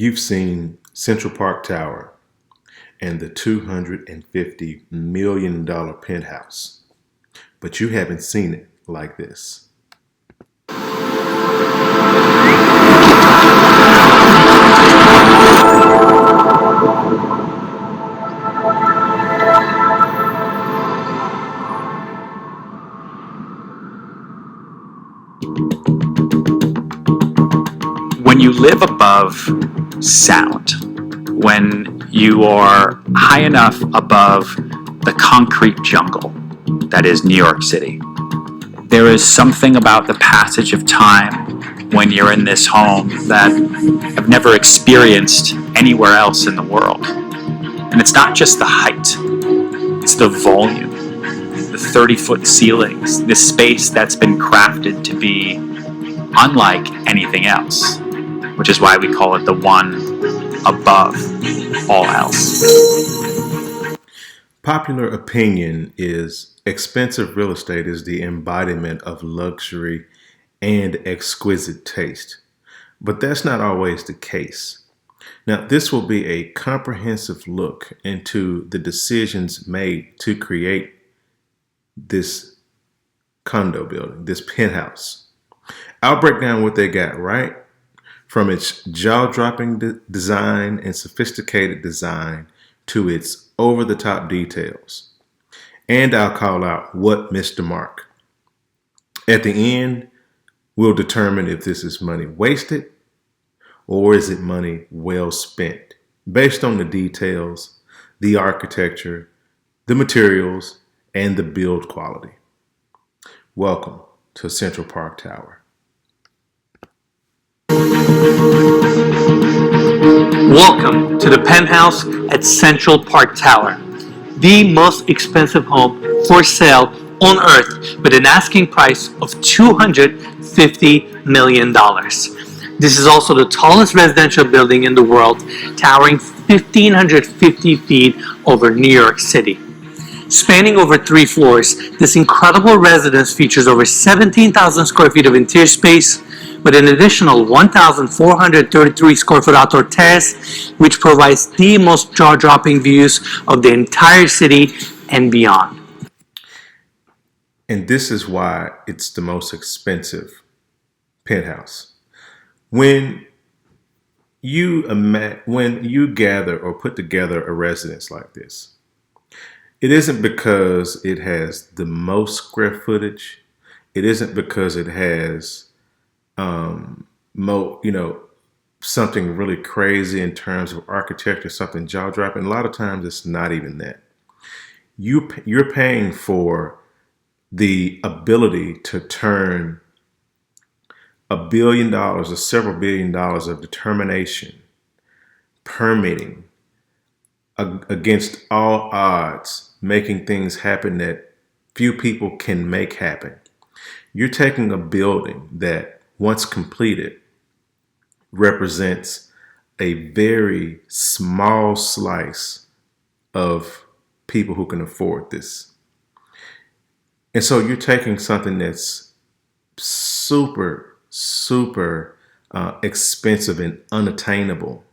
You've seen Central Park Tower and the $250 million penthouse, but you haven't seen it like this. When you live above sound, when you are high enough above the concrete jungle that is New York City, there is something about the passage of time when you're in this home that I've never experienced anywhere else in the world. And it's not just the height, it's the volume, the 30-foot ceilings, this space that's been crafted to be unlike anything else, which is why we call it the one above all else. Popular opinion is expensive real estate is the embodiment of luxury and exquisite taste. But that's not always the case. Now, this will be a comprehensive look into the decisions made to create this condo building, this penthouse. I'll break down what they got right from its jaw-dropping design and sophisticated design to its over-the-top details. And I'll call out what missed the mark. At the end, we'll determine if this is money wasted or is it money well spent based on the details, the architecture, the materials, and the build quality. Welcome to Central Park Tower. Welcome to the penthouse at Central Park Tower, the most expensive home for sale on earth with an asking price of $250 million. This is also the tallest residential building in the world, towering 1,550 feet over New York City. Spanning over 3 floors, this incredible residence features over 17,000 square feet of interior space, with an additional 1,433 square foot outdoor terrace, which provides the most jaw-dropping views of the entire city and beyond. And this is why it's the most expensive penthouse. When you gather or put together a residence like this, it isn't because it has the most square footage. It isn't because it has something really crazy in terms of architecture, something jaw-dropping. A lot of times it's not even that. You're paying for the ability to turn $1 billion or several $billion of determination, permitting, against all odds, making things happen that few people can make happen. You're taking a building that, once completed, represents a very small slice of people who can afford this. And so you're taking something that's super expensive and unattainable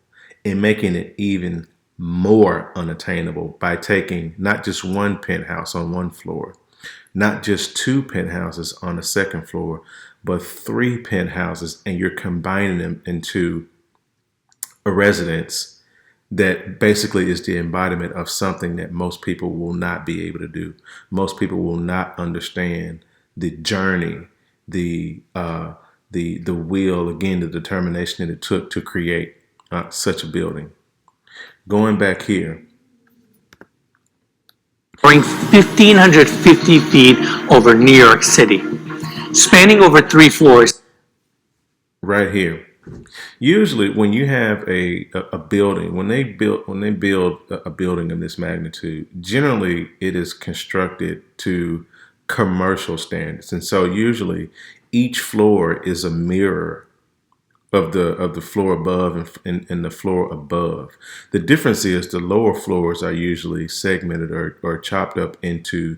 and making it even more unattainable by taking not just one penthouse on one floor, not just 2 penthouses on the second floor, but 3 penthouses, and you're combining them into a residence that basically is the embodiment of something that most people will not be able to do. Most people will not understand the journey, the will, again, the determination that it took to create such a building. Going back here. Towering 1,550 feet over New York City. Spanning over 3 floors. Right here. Usually when you have a building, when they build a building of this magnitude, generally it is constructed to commercial standards. And so usually each floor is a mirror of the floor above and the floor above. The difference is the lower floors are usually segmented or chopped up into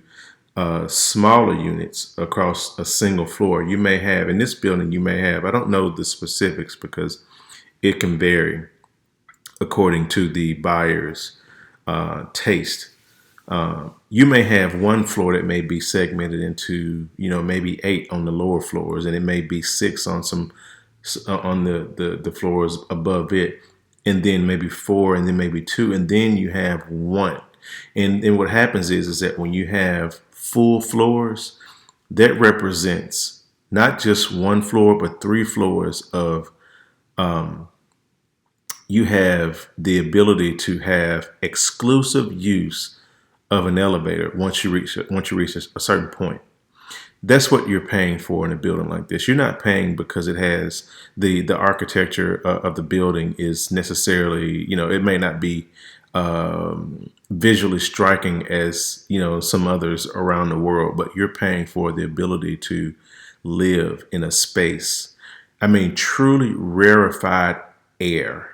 smaller units across a single floor. You may have, in this building, I don't know the specifics because it can vary, according to the buyer's taste. You may have one floor that may be segmented into, maybe 8 on the lower floors, and it may be 6 on on the floors above it, and then maybe 4, and then maybe 2, and then you have 1. And then what happens is that when you have full floors, that represents not just one floor, but 3 floors of you have the ability to have exclusive use of an elevator once you reach a certain point. That's what you're paying for in a building like this. You're not paying because it has the architecture of the building is necessarily, it may not be visually striking as, some others around the world, but you're paying for the ability to live in a space. I mean, truly rarefied air,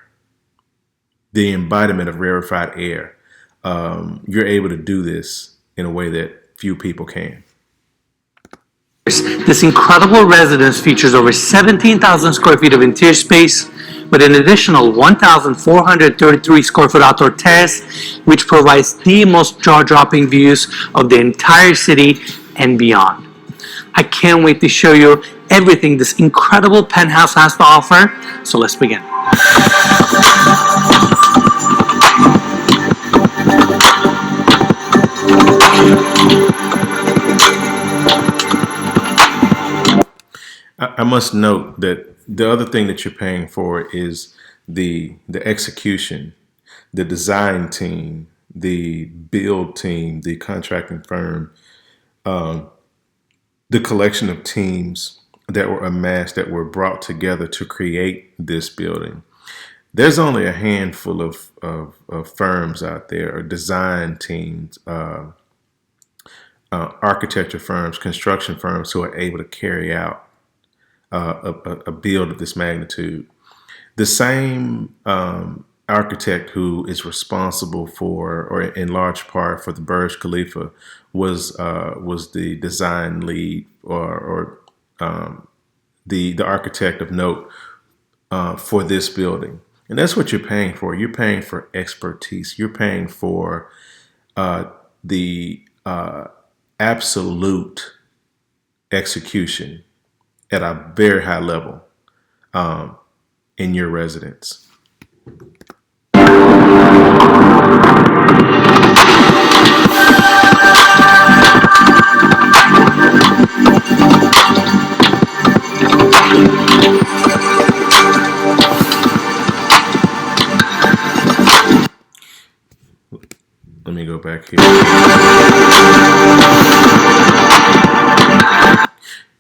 the embodiment of rarefied air. You're able to do this in a way that few people can. This incredible residence features over 17,000 square feet of interior space with an additional 1,433 square foot outdoor terrace, which provides the most jaw-dropping views of the entire city and beyond. I can't wait to show you everything this incredible penthouse has to offer, so let's begin. I must note that the other thing that you're paying for is the execution, the design team, the build team, the contracting firm, the collection of teams that were amassed, that were brought together to create this building. There's only a handful of firms out there, or design teams, architecture firms, construction firms, who are able to carry out a build of this magnitude. The same architect who is responsible for, or in large part for, the Burj Khalifa was the design lead, or the architect of note for this building. And that's what you're paying for. You're paying for expertise. You're paying for the absolute execution at a very high level in your residence. Let me go back here.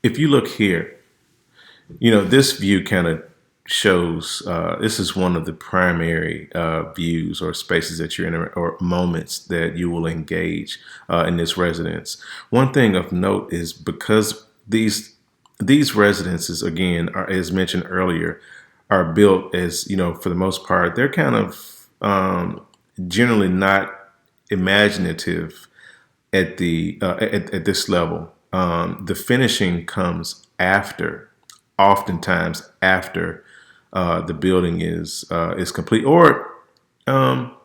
If you look here, this view kind of shows, this is one of the primary views or spaces that you're in, or moments that you will engage in this residence. One thing of note is, because these residences, again, are, as mentioned earlier, are built as, for the most part, they're kind of generally not imaginative at the at this level. The finishing comes after, oftentimes after the building is complete, or at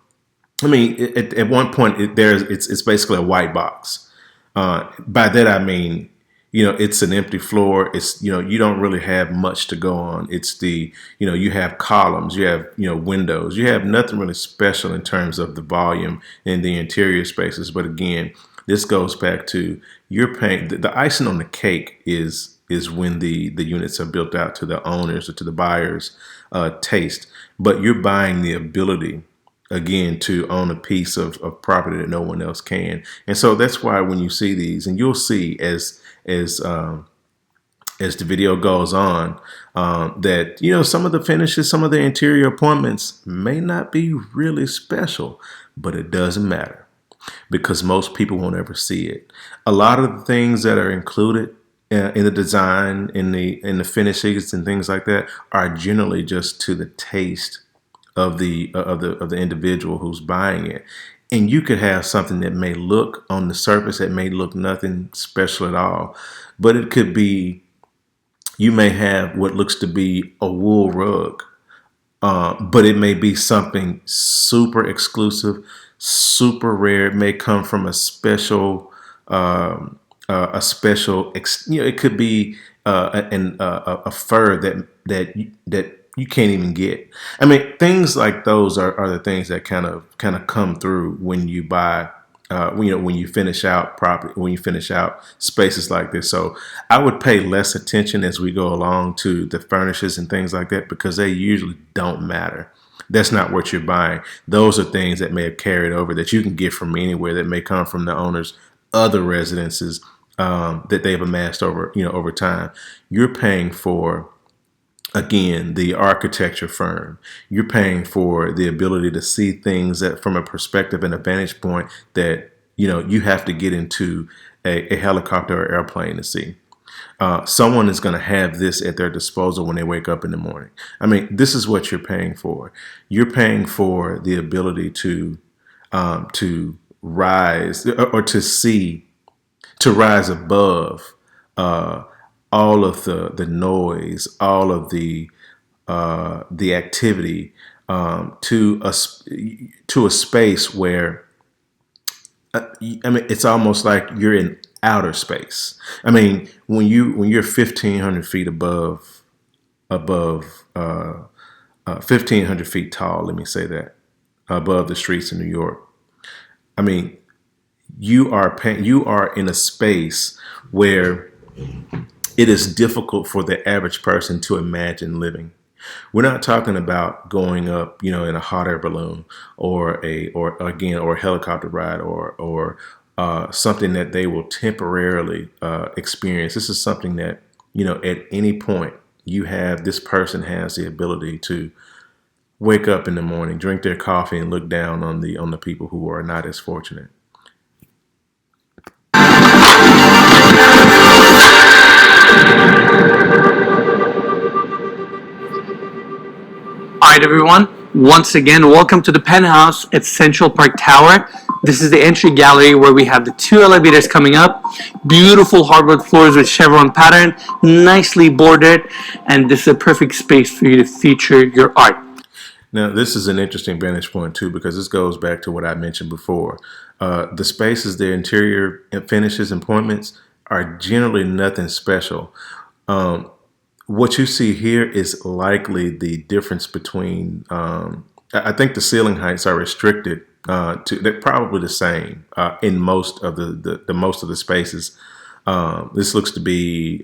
one point it's basically a white box. By that I mean, it's an empty floor. It's, you don't really have much to go on. It's you have columns, you have, windows, you have nothing really special in terms of the volume in the interior spaces. But again, this goes back to, you're paying, the icing on the cake is when the units are built out to the owners or to the buyers' taste. But you're buying the ability, again, to own a piece of property that no one else can. And so that's why when you see these, and you'll see as the video goes on, that, some of the finishes, some of the interior appointments may not be really special, but it doesn't matter, because most people won't ever see it. A lot of the things that are included in the design, in the finishes and things like that, are generally just to the taste of the individual who's buying it. And you could have something that may look, on the surface, that may look nothing special at all, but it could be, you may have what looks to be a wool rug but it may be something super exclusive, super rare. It may come from a special. It could be a fur that you can't even get. I mean, things like those are the things that kind of come through when you buy. When you finish out property, when you finish out spaces like this. So I would pay less attention as we go along to the furnishes and things like that, because they usually don't matter. That's not what you're buying. Those are things that may have carried over that you can get from anywhere, that may come from the owner's other residences, that they've amassed over time. You're paying for, again, the architecture firm. You're paying for the ability to see things that from a perspective and a vantage point that you have to get into a helicopter or airplane to see. Someone is going to have this at their disposal when they wake up in the morning. I mean, this is what you're paying for. You're paying for the ability to rise, or to rise above uh, all of the noise, all of the activity, to a space where, I mean, it's almost like you're in outer space. I mean, when you're 1,500 feet above 1,500 feet tall, let me say that, above the streets of New York. I mean, you are in a space where it is difficult for the average person to imagine living. We're not talking about going up, in a hot air balloon, or a helicopter ride, or something that they will temporarily experience. This is something that, at any point, this person has the ability to wake up in the morning, drink their coffee, and look down on the people who are not as fortunate. All right, everyone. Once again, welcome to the Penthouse at Central Park Tower. This is the entry gallery where we have the two elevators coming up. Beautiful hardwood floors with chevron pattern, nicely bordered, and this is a perfect space for you to feature your art. Now, this is an interesting vantage point too, because this goes back to what I mentioned before. The spaces, their interior finishes and appointments are generally nothing special. Um, what you see here is likely the difference between. I think the ceiling heights are restricted they're probably the same in most of the most of the spaces. This looks to be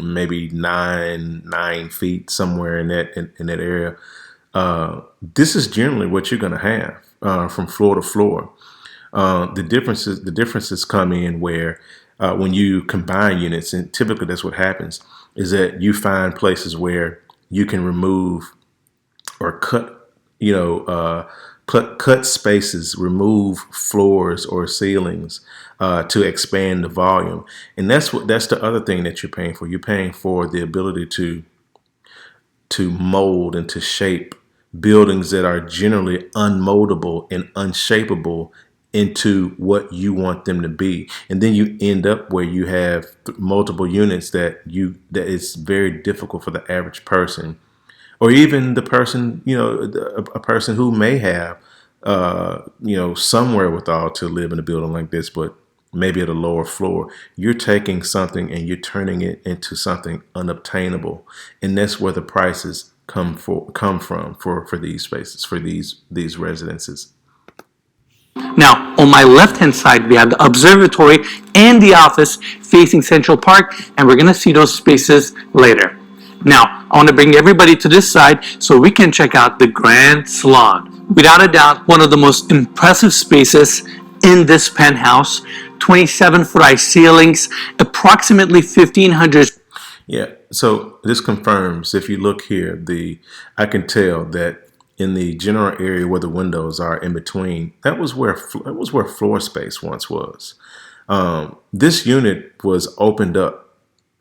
maybe 9 feet, somewhere in that area. This is generally what you're going to have from floor to floor. The differences come in where, when you combine units, and typically that's what happens, is that you find places where you can remove or cut, cut spaces, remove floors or ceilings to expand the volume. And that's the other thing that you're paying for. You're paying for the ability to mold and to shape buildings that are generally unmoldable and unshapeable into what you want them to be. And then you end up where you have multiple units that it's very difficult for the average person, or even the person, a person who may have, somewhere withal to live in a building like this, but maybe at a lower floor. You're taking something and you're turning it into something unobtainable, and that's where the prices come from for these spaces, for these residences. Now, on my left-hand side, we have the observatory and the office facing Central Park, and we're going to see those spaces later. Now, I want to bring everybody to this side so we can check out the Grand Salon. Without a doubt, one of the most impressive spaces in this penthouse. 27-foot high ceilings, approximately 1,500. Yeah. So this confirms, if you look here, I can tell that in the general area where the windows are in between, that was where floor space once was. This unit was opened up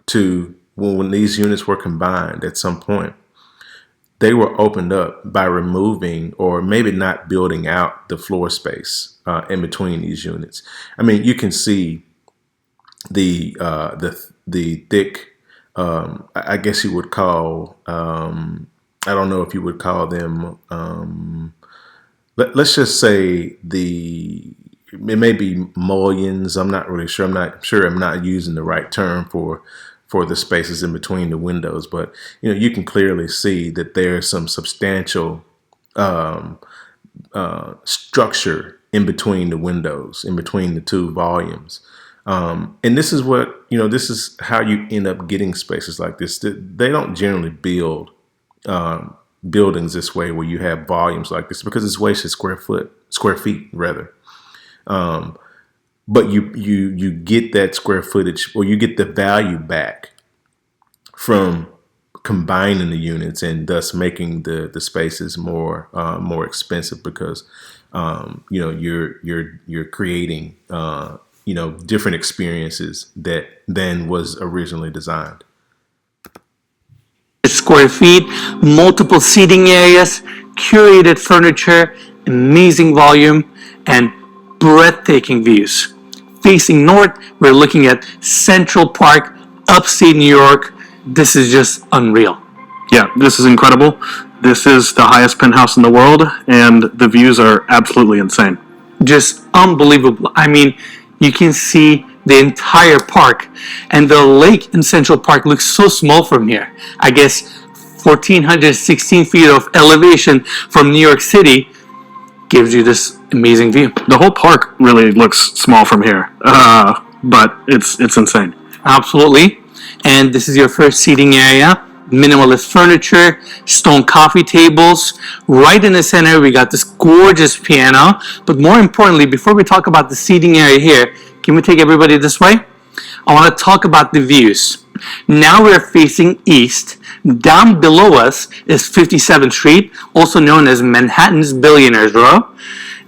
to, when these units were combined at some point, they were opened up by removing, or maybe not building out, the floor space in between these units. I mean, you can see the thick, I guess you would call, I don't know if you would call them. Let's just say it may be mullions. I'm not really sure. I'm not sure. I'm not using the right term for the spaces in between the windows, but you can clearly see that there's some substantial structure in between the windows, in between the two volumes. And this is this is how you end up getting spaces like this. They don't generally build buildings this way where you have volumes like this because it's wasted square feet rather. But you get that square footage, or you get the value back from combining the units, and thus making the spaces more expensive because you're creating different experiences than was originally designed. Square feet, multiple seating areas, curated furniture, amazing volume, and breathtaking views. Facing north, we're looking at Central Park, upstate New York. This is just unreal. Yeah, this is incredible. This is the highest penthouse in the world, and the views are absolutely insane. Just unbelievable. I mean, you can see the entire park, and the lake in Central Park looks so small from here. I guess 1,416 feet of elevation from New York City gives you this amazing view. The whole park really looks small from here, but it's insane. Absolutely. And this is your first seating area. Minimalist furniture, stone coffee tables. Right in the center, we got this gorgeous piano. But more importantly, before we talk about the seating area here, can we take everybody this way? I want to talk about the views. Now we're facing east. Down below us is 57th Street, also known as Manhattan's Billionaires Row.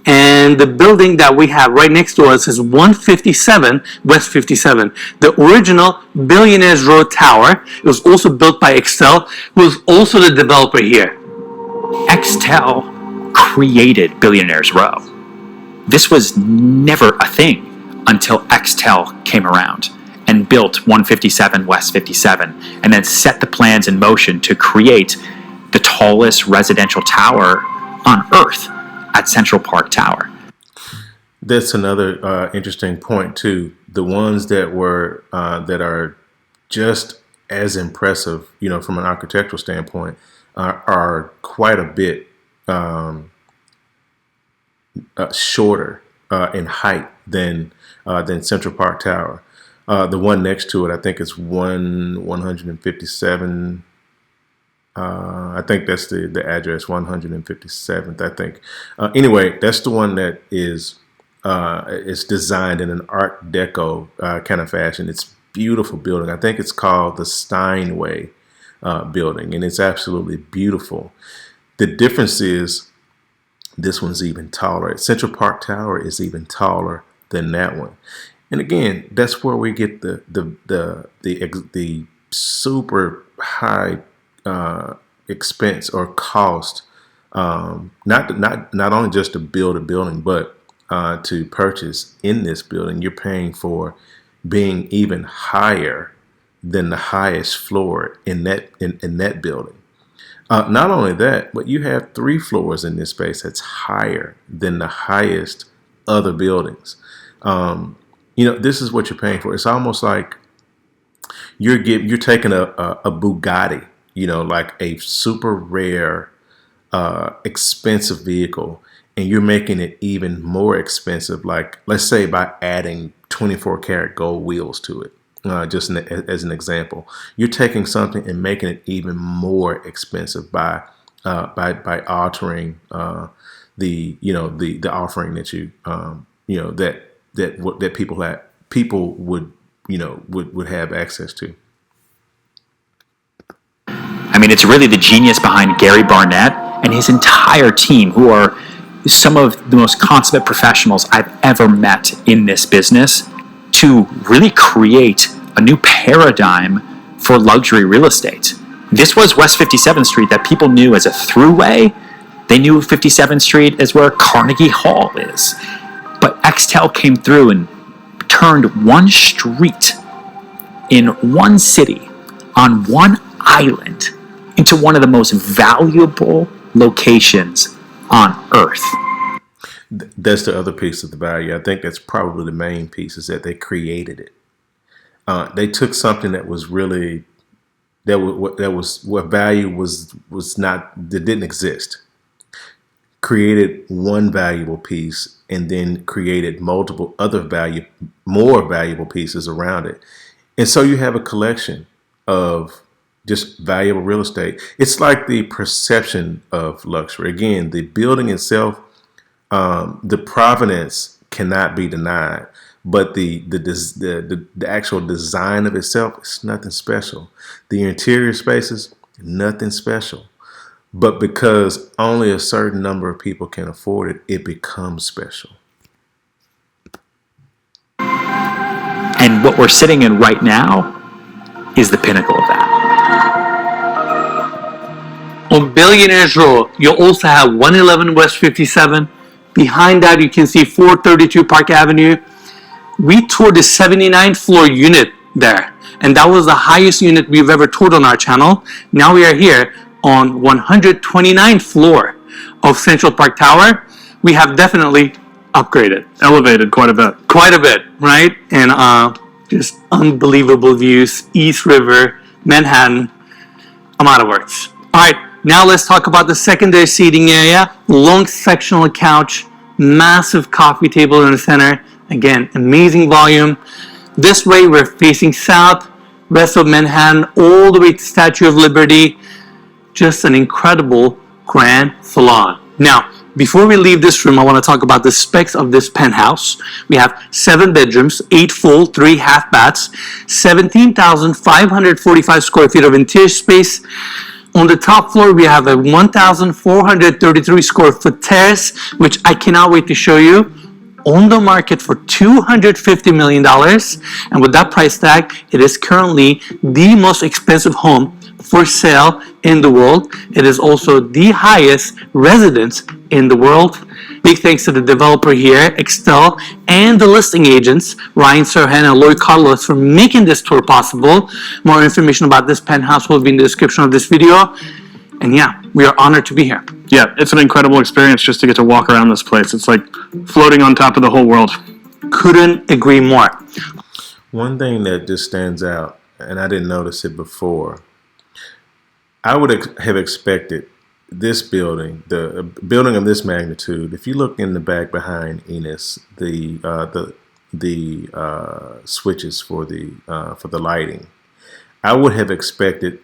And the building that we have right next to us is 157 West 57, the original Billionaires Row Tower. It was also built by Excel, who is also the developer here. Extel created Billionaires Row. This was never a thing until Extel came around and built 157 West 57, and then set the plans in motion to create the tallest residential tower on Earth at Central Park Tower. That's another interesting point too. The ones that are just as impressive, from an architectural standpoint, are quite a bit shorter in height than Central Park Tower. The one next to it, I think, is 157. I think that's the address, 157th, I think. Anyway, that's the one that is designed in an Art Deco kind of fashion. It's a beautiful building. I think it's called the Steinway building, and it's absolutely beautiful. The difference is this one's even taller. Central Park Tower is even taller than that one. And again, that's where we get the super high expense or cost, not only just to build a building, but to purchase in this building. You're paying for being even higher than the highest floor in that building. Not only that, but you have 3 floors in this space that's higher than the highest other buildings. This is what you're paying for. It's almost like you're taking a Bugatti, like a super rare, expensive vehicle, and you're making it even more expensive. Like, let's say by adding 24 karat gold wheels to it, just as an example. You're taking something and making it even more expensive by altering the offering that that people would have access to. I mean, it's really the genius behind Gary Barnett and his entire team, who are some of the most consummate professionals I've ever met in this business, to really create a new paradigm for luxury real estate. This was West 57th Street that people knew as a throughway. They knew 57th Street as where Carnegie Hall is. But Extel came through and turned one street in one city on one island into one of the most valuable locations on earth. That's the other piece of the value. I think that's probably the main piece, is that they created it. They took something that was really that was what value was not, that didn't exist, created one valuable piece, and then created multiple other more valuable pieces around it. And so you have a collection of just valuable real estate. It's like the perception of luxury. Again, the building itself, the provenance cannot be denied, but the actual design of itself is nothing special. The interior spaces, nothing special. But because only a certain number of people can afford it, it becomes special. And what we're sitting in right now is the pinnacle of that. On Billionaires Row, you'll also have 111 West 57. Behind that, you can see 432 Park Avenue. We toured the 79th floor unit there, and that was the highest unit we've ever toured on our channel. Now we are here on 129th floor of Central Park Tower. We have definitely upgraded. Elevated quite a bit. Quite a bit, right? And just unbelievable views. East River, Manhattan. I'm out of words. All right, now let's talk about the secondary seating area. Long sectional couch, massive coffee table in the center. Again, amazing volume. This way we're facing south, rest of Manhattan, all the way to Statue of Liberty. Just an incredible grand salon. Now, before we leave this room, I want to talk about the specs of this penthouse. We have 7 bedrooms, 8 full, 3 half baths, 17,545 square feet of interior space. On the top floor, we have a 1,433 square foot terrace, which I cannot wait to show you. On the market for $250 million. And with that price tag, it is currently the most expensive home for sale in the world. It is also the highest residence in the world. Big thanks to the developer here, Excel, and the listing agents, Ryan Serhan and Lloyd Carlos, for making this tour possible. More information about this penthouse will be in the description of this video. And yeah, we are honored to be here. Yeah, it's an incredible experience just to get to walk around this place. It's like floating on top of the whole world. Couldn't agree more. One thing that just stands out, and I didn't notice it before, I would have expected this building, the building of this magnitude. If you look in the back behind Enos, the switches for the lighting, I would have expected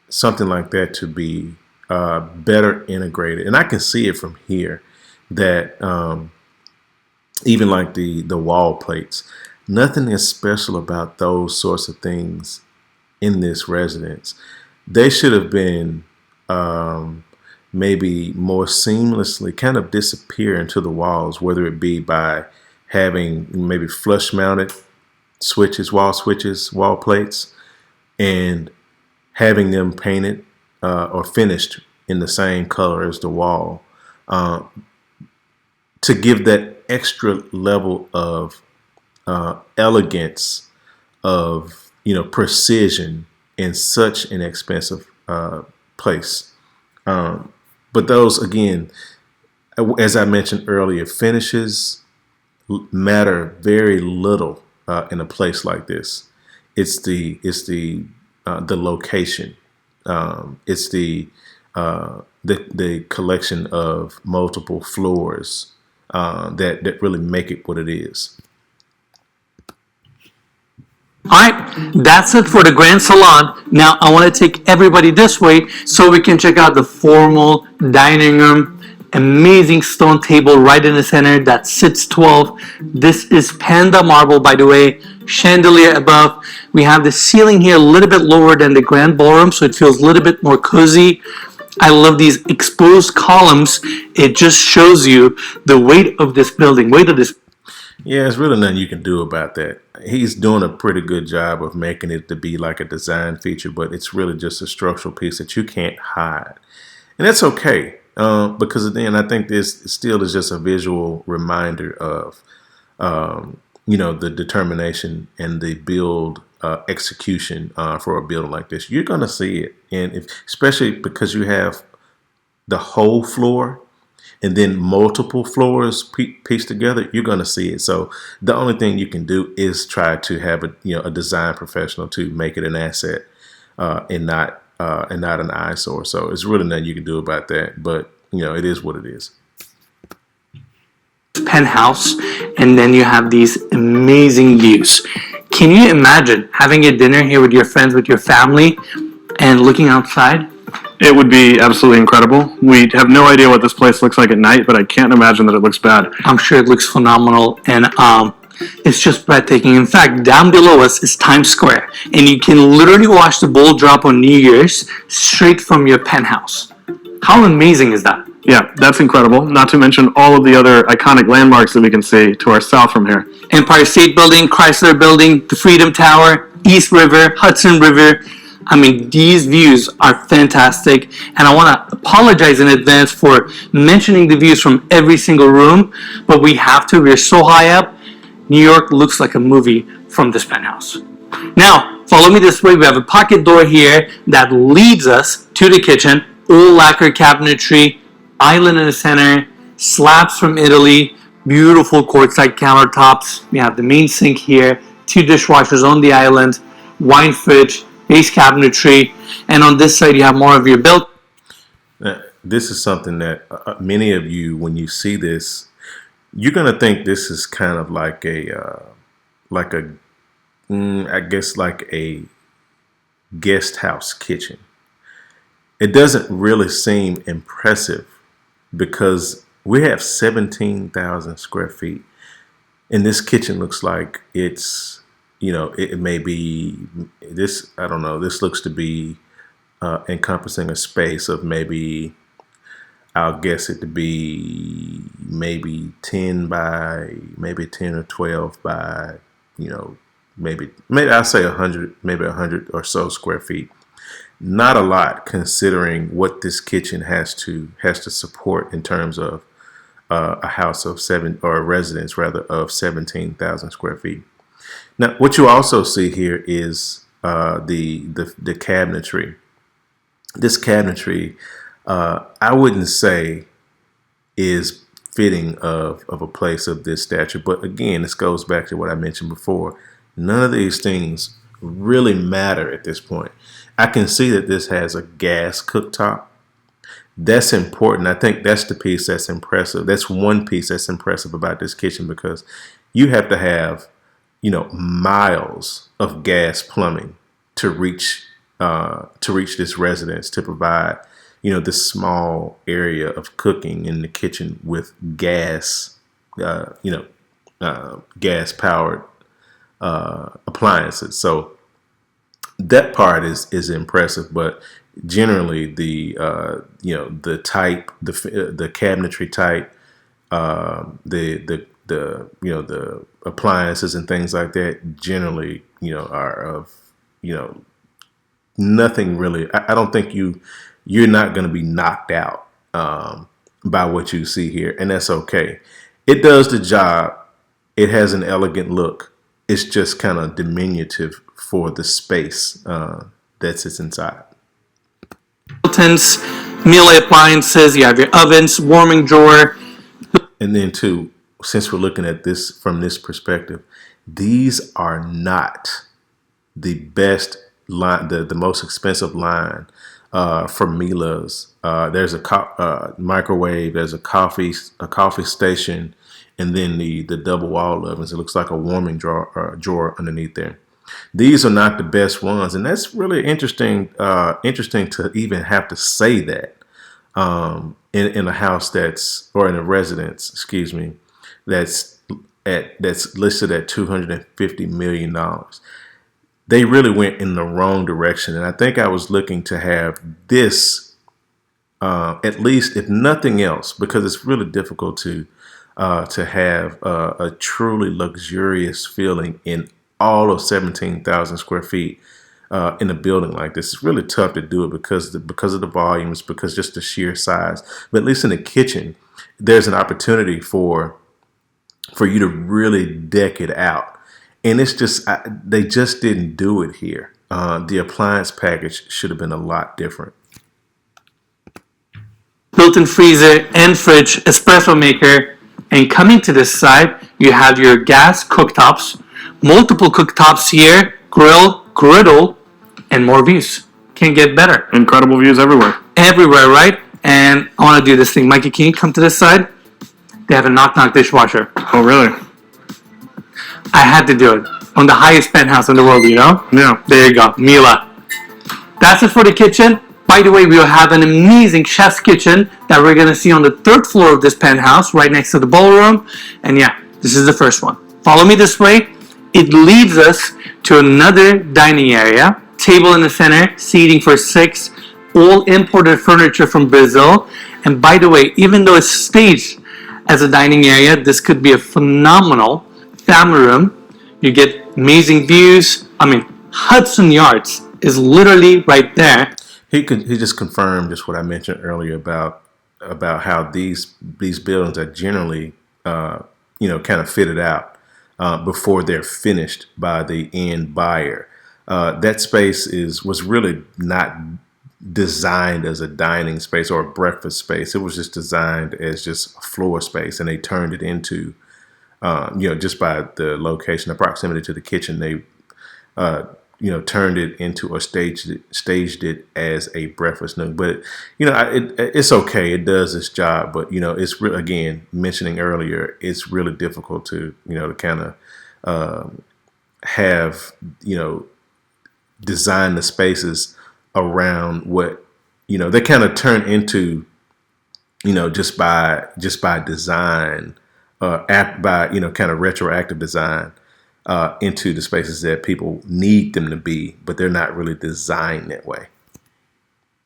something like that to be better integrated. And I can see it from here that even like the wall plates, nothing is special about those sorts of things in this residence. They should have been maybe more seamlessly kind of disappear into the walls, whether it be by having maybe flush mounted switches, wall plates, and having them painted or finished in the same color as the wall, to give that extra level of elegance, of precision in such an expensive place. But those, again, as I mentioned earlier, finishes matter very little in a place like this. It's the location. It's the collection of multiple floors that really make it what it is. Alright, that's it for the Grand Salon. Now I want to take everybody this way so we can check out the formal dining room. Amazing stone table right in the center that sits 12. This is Panda marble, by the way. Chandelier above. We have the ceiling here a little bit lower than the Grand Ballroom, so it feels a little bit more cozy. I love these exposed columns. It just shows you the weight of this building, Yeah, there's really nothing you can do about that. He's doing a pretty good job of making it to be like a design feature, but it's really just a structural piece that you can't hide. And that's okay, because then I think this still is just a visual reminder of, the determination and the build execution for a building like this. You're going to see it, and especially because you have the whole floor and then multiple floors pieced together, you're going to see it. So the only thing you can do is try to have a design professional to make it an asset and not an eyesore. So it's really nothing you can do about that. But it is what it is. Penthouse, and then you have these amazing views. Can you imagine having a dinner here with your friends, with your family, and looking outside? It would be absolutely incredible. We have no idea what this place looks like at night, but I can't imagine that it looks bad. I'm sure it looks phenomenal, and it's just breathtaking. In fact, down below us is Times Square, and you can literally watch the ball drop on New Year's straight from your penthouse. How amazing is that? Yeah, that's incredible. Not to mention all of the other iconic landmarks that we can see to our south from here. Empire State Building, Chrysler Building, the Freedom Tower, East River, Hudson River. I mean, these views are fantastic, and I want to apologize in advance for mentioning the views from every single room, but we have to. We're so high up. New York looks like a movie from this penthouse. Now, follow me this way. We have a pocket door here that leads us to the kitchen. All lacquer cabinetry, island in the center, slabs from Italy, beautiful quartzite countertops. We have the main sink here, 2 dishwashers on the island, wine fridge, base cabinetry, and on this side you have more of your built. This is something that many of you, when you see this, you're gonna think this is kind of like I guess like a guest house kitchen. It doesn't really seem impressive because we have 17,000 square feet, and this kitchen looks like it's, it may be this. I don't know. This looks to be encompassing a space of maybe, I'll guess it to be maybe 10 or 12 by, maybe I'll say 100, maybe 100 or so square feet. Not a lot considering what this kitchen has to support in terms of a house of a residence rather of 17,000 square feet. Now, what you also see here is the cabinetry. This cabinetry, I wouldn't say is fitting of a place of this stature, but again, this goes back to what I mentioned before. None of these things really matter at this point. I can see that this has a gas cooktop. That's important. I think that's the piece that's impressive. That's one piece that's impressive about this kitchen, because you have to have, miles of gas plumbing to reach this residence to provide, this small area of cooking in the kitchen with gas, gas powered appliances. So that part is impressive, but generally the type, the cabinetry type, the appliances and things like that generally are of nothing really. I don't think you're not going to be knocked out by what you see here, and that's okay. It does the job. It has an elegant look. It's just kind of diminutive for the space that sits inside. Built-ins, meal appliances, you have your ovens, warming drawer. And then too, since we're looking at this from this perspective, these are not the best line, the most expensive line for Mila's. There's a microwave, there's a coffee station, and then the double wall ovens. It looks like a warming drawer underneath there. These are not the best ones, and that's really interesting. Interesting to even have to say that in a house or in a residence, excuse me, that's listed at $250 million. They really went in the wrong direction, and I think I was looking to have this at least, if nothing else, because it's really difficult to have a truly luxurious feeling in all of 17,000 square feet in a building like this. It's really tough to do it because of the volumes, because just the sheer size. But at least in the kitchen, there's an opportunity for you to really deck it out and it's just they just didn't do it here. The appliance package should have been a lot different. Built-in freezer and fridge, espresso maker, and coming to this side, you have your gas cooktops, multiple cooktops here, griddle, and more views. Can't get better. Incredible views everywhere. Everywhere, right? And I want to do this thing. Mikey, can you come to this side? They have a knock-knock dishwasher. Oh, really? I had to do it. On the highest penthouse in the world, you know? Yeah. There you go. Mila. That's it for the kitchen. By the way, we'll have an amazing chef's kitchen that we're going to see on the third floor of this penthouse, right next to the ballroom. And yeah, this is the first one. Follow me this way. It leads us to another dining area. Table in the center, seating for 6, all imported furniture from Brazil. And by the way, even though it's staged as a dining area, this could be a phenomenal family room. You get amazing views. I mean, Hudson Yards is literally right there. He just confirmed just what I mentioned earlier about how these buildings are generally kind of fitted out before they're finished by the end buyer. That space was really not designed as a dining space or a breakfast space. It was just designed as just a floor space, and they turned it into just by the location, the proximity to the kitchen, they turned it into or staged it as a breakfast nook. But it's okay. It does its job. But it's again, mentioning earlier, it's really difficult to to kind of have design the spaces around what they kind of turn into just by design, by kind of retroactive design. Into the spaces that people need them to be, but they're not really designed that way.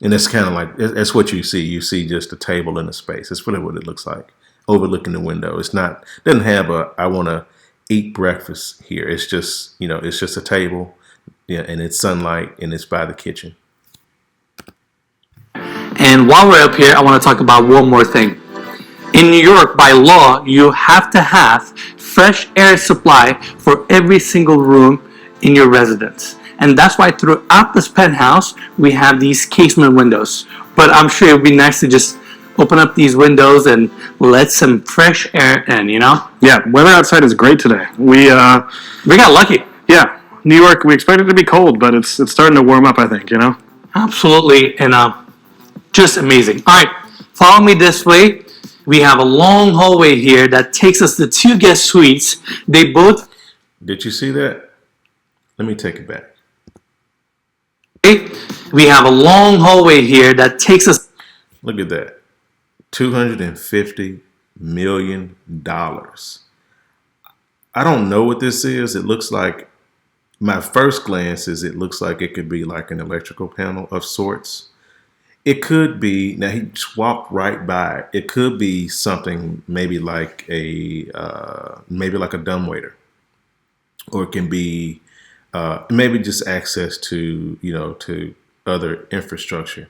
And it's kind of like, that's what you see. You see just a table in a space. That's really what it looks like, overlooking the window. Doesn't have I want to eat breakfast here. It's just, it's just a table, and it's sunlight, and it's by the kitchen. And while we're up here, I want to talk about one more thing. In New York, by law, you have to have fresh air supply for every single room in your residence. And that's why throughout this penthouse, we have these casement windows. But I'm sure it would be nice to just open up these windows and let some fresh air in, Yeah, weather outside is great today. We got lucky. Yeah, New York, we expect it to be cold, but it's starting to warm up, I think, Absolutely, and just amazing. All right, follow me this way. We have a long hallway here that takes us to 2 guest suites. They both... Did you see that? Let me take it back. We have a long hallway here that takes us... Look at that. $250 million. I don't know what this is. It looks like, my first glance is it looks like it could be like an electrical panel of sorts. It could be, now he just walked right by. It could be something maybe like a dumbwaiter, or it can be maybe just access to to other infrastructure.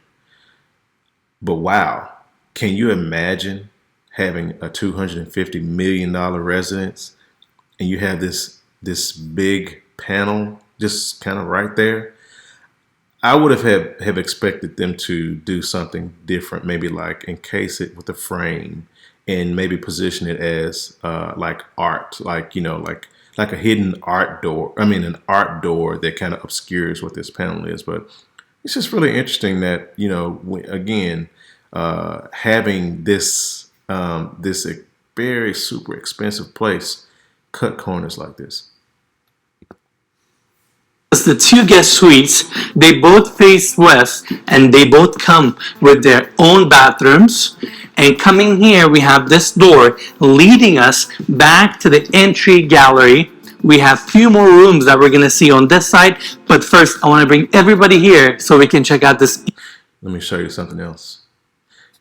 But wow, can you imagine having a $250 million residence, and you have this big panel just kind of right there? I would have expected them to do something different, maybe like encase it with a frame and maybe position it as like art, like like a hidden art door. I mean, an art door that kind of obscures what this panel is. But it's just really interesting that again, having this this very super expensive place cut corners like this. The 2 guest suites. They both face west, and they both come with their own bathrooms. And coming here, we have this door leading us back to the entry gallery. We have a few more rooms that we're going to see on this side. But first, I want to bring everybody here so we can check out this. Let me show you something else.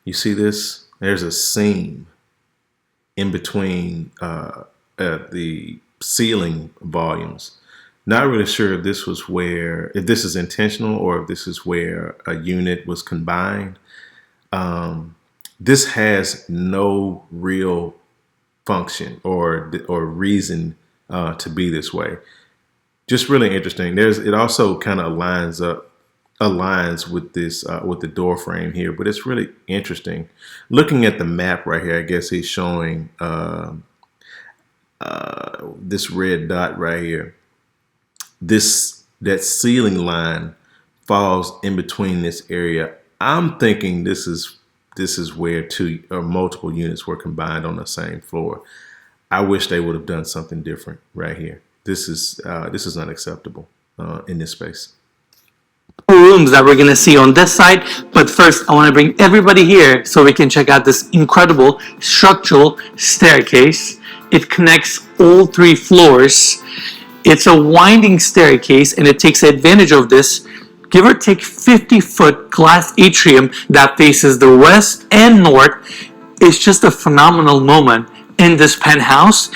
You see this? There's a seam in between the ceiling volumes. Not really sure if this is intentional, or if this is where a unit was combined. This has no real function or reason to be this way. Just really interesting. It also kind of aligns with this with the door frame here, but it's really interesting. Looking at the map right here, I guess he's showing this red dot right here. That ceiling line falls in between this area. I'm thinking this is where two or multiple units were combined on the same floor. I wish they would have done something different right here. This is unacceptable in this space. Rooms that we're going to see on this side, but first I want to bring everybody here so we can check out this incredible structural staircase. It connects all 3 floors. It's a winding staircase, and it takes advantage of this give or take 50-foot glass atrium that faces the west and north. It's just a phenomenal moment in this penthouse.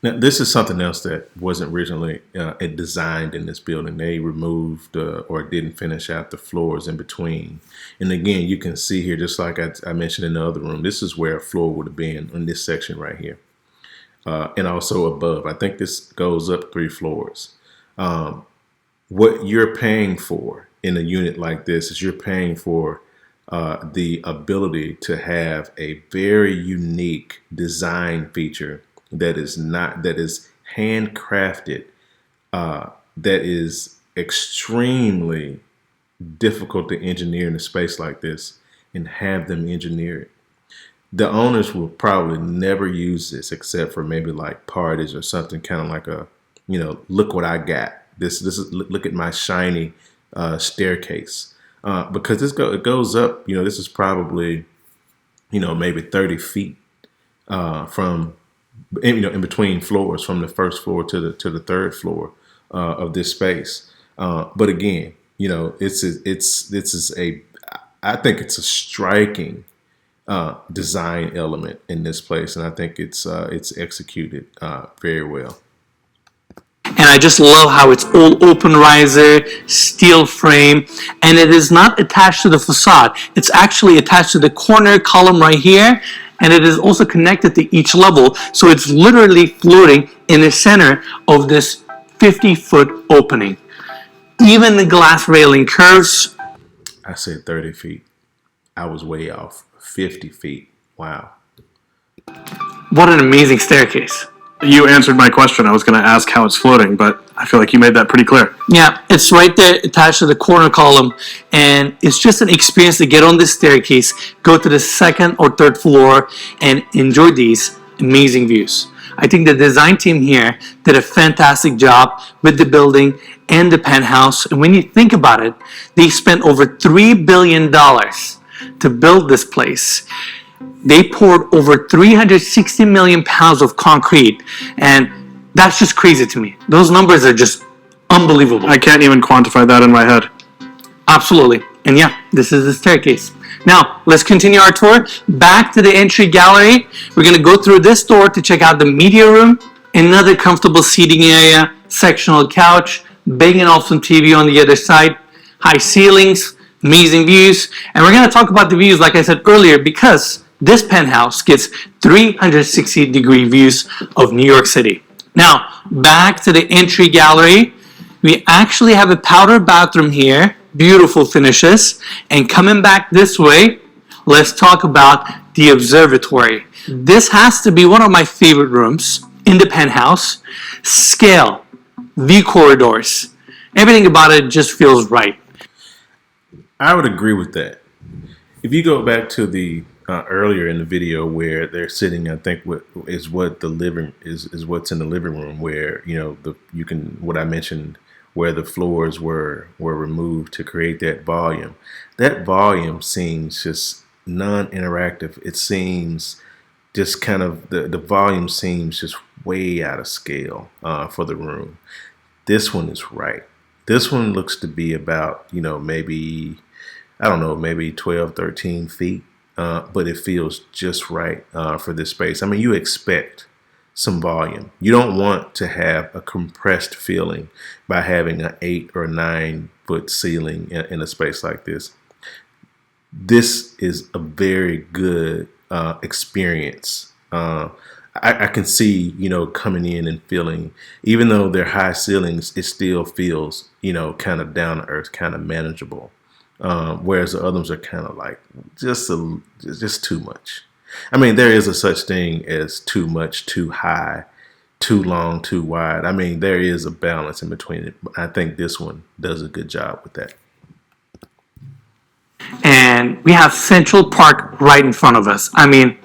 Now, this is something else that wasn't originally designed in this building. They removed or didn't finish out the floors in between. And again, you can see here, just like I mentioned in the other room, this is where a floor would have been in this section right here. And also above. I think this goes up 3 floors. What you're paying for in a unit like this is you're paying for the ability to have a very unique design feature that is handcrafted, that is extremely difficult to engineer in a space like this and have them engineer it. The owners will probably never use this except for maybe like parties or something, kind of like a, look what I got. This is look at my shiny staircase, because it goes up. This is probably maybe 30 feet from in between floors, from the first floor to the 3rd floor of this space. But again, this is I think it's a striking design element in this place, and I think it's executed very well. And I just love how it's all open riser, steel frame, and it is not attached to the facade. It's actually attached to the corner column right here, and it is also connected to each level. So it's literally floating in the center of this 50-foot opening. Even the glass railing curves. I said 30 feet. I was way off. 50 feet. Wow. What an amazing staircase. You answered my question. I was going to ask how it's floating, but I feel like you made that pretty clear. Yeah, it's right there attached to the corner column, and it's just an experience to get on this staircase, go to the 2nd or 3rd floor, and enjoy these amazing views. I think the design team here did a fantastic job with the building and the penthouse, and when you think about it, they spent over $3 billion to build this place. They poured over 360 million pounds of concrete, and that's just crazy to me. Those numbers are just unbelievable. I can't even quantify that in my head. Absolutely. And yeah, this is the staircase. Now, let's continue our tour. Back to the entry gallery. We're going to go through this door to check out the media room, another comfortable seating area, sectional couch, banging off some TV on the other side, high ceilings, amazing views. And we're going to talk about the views, like I said earlier, because this penthouse gets 360-degree views of New York City. Now, back to the entry gallery. We actually have a powder bathroom here, beautiful finishes. And coming back this way, let's talk about the observatory. This has to be one of my favorite rooms in the penthouse. Scale, view corridors, everything about it just feels right. I would agree with that. If you go back to the earlier in the video where they're sitting, I think what's in the living room, where what I mentioned, where the floors were removed to create that volume. That volume seems just non-interactive. It seems just kind of the volume seems just way out of scale for the room. This one is right. This one looks to be about maybe, I don't know, maybe 12, 13 feet. But it feels just right for this space. I mean, you expect some volume. You don't want to have a compressed feeling by having an 8 or 9 foot ceiling in a space like this. This is a very good experience. I can see, coming in and feeling, even though they're high ceilings, it still feels, kind of down to earth, kind of manageable. Whereas the others are kind of like just too much. I mean, there is a such thing as too much, too high, too long, too wide. I mean, there is a balance in between it. I think this one does a good job with that. And we have Central Park right in front of us. I mean,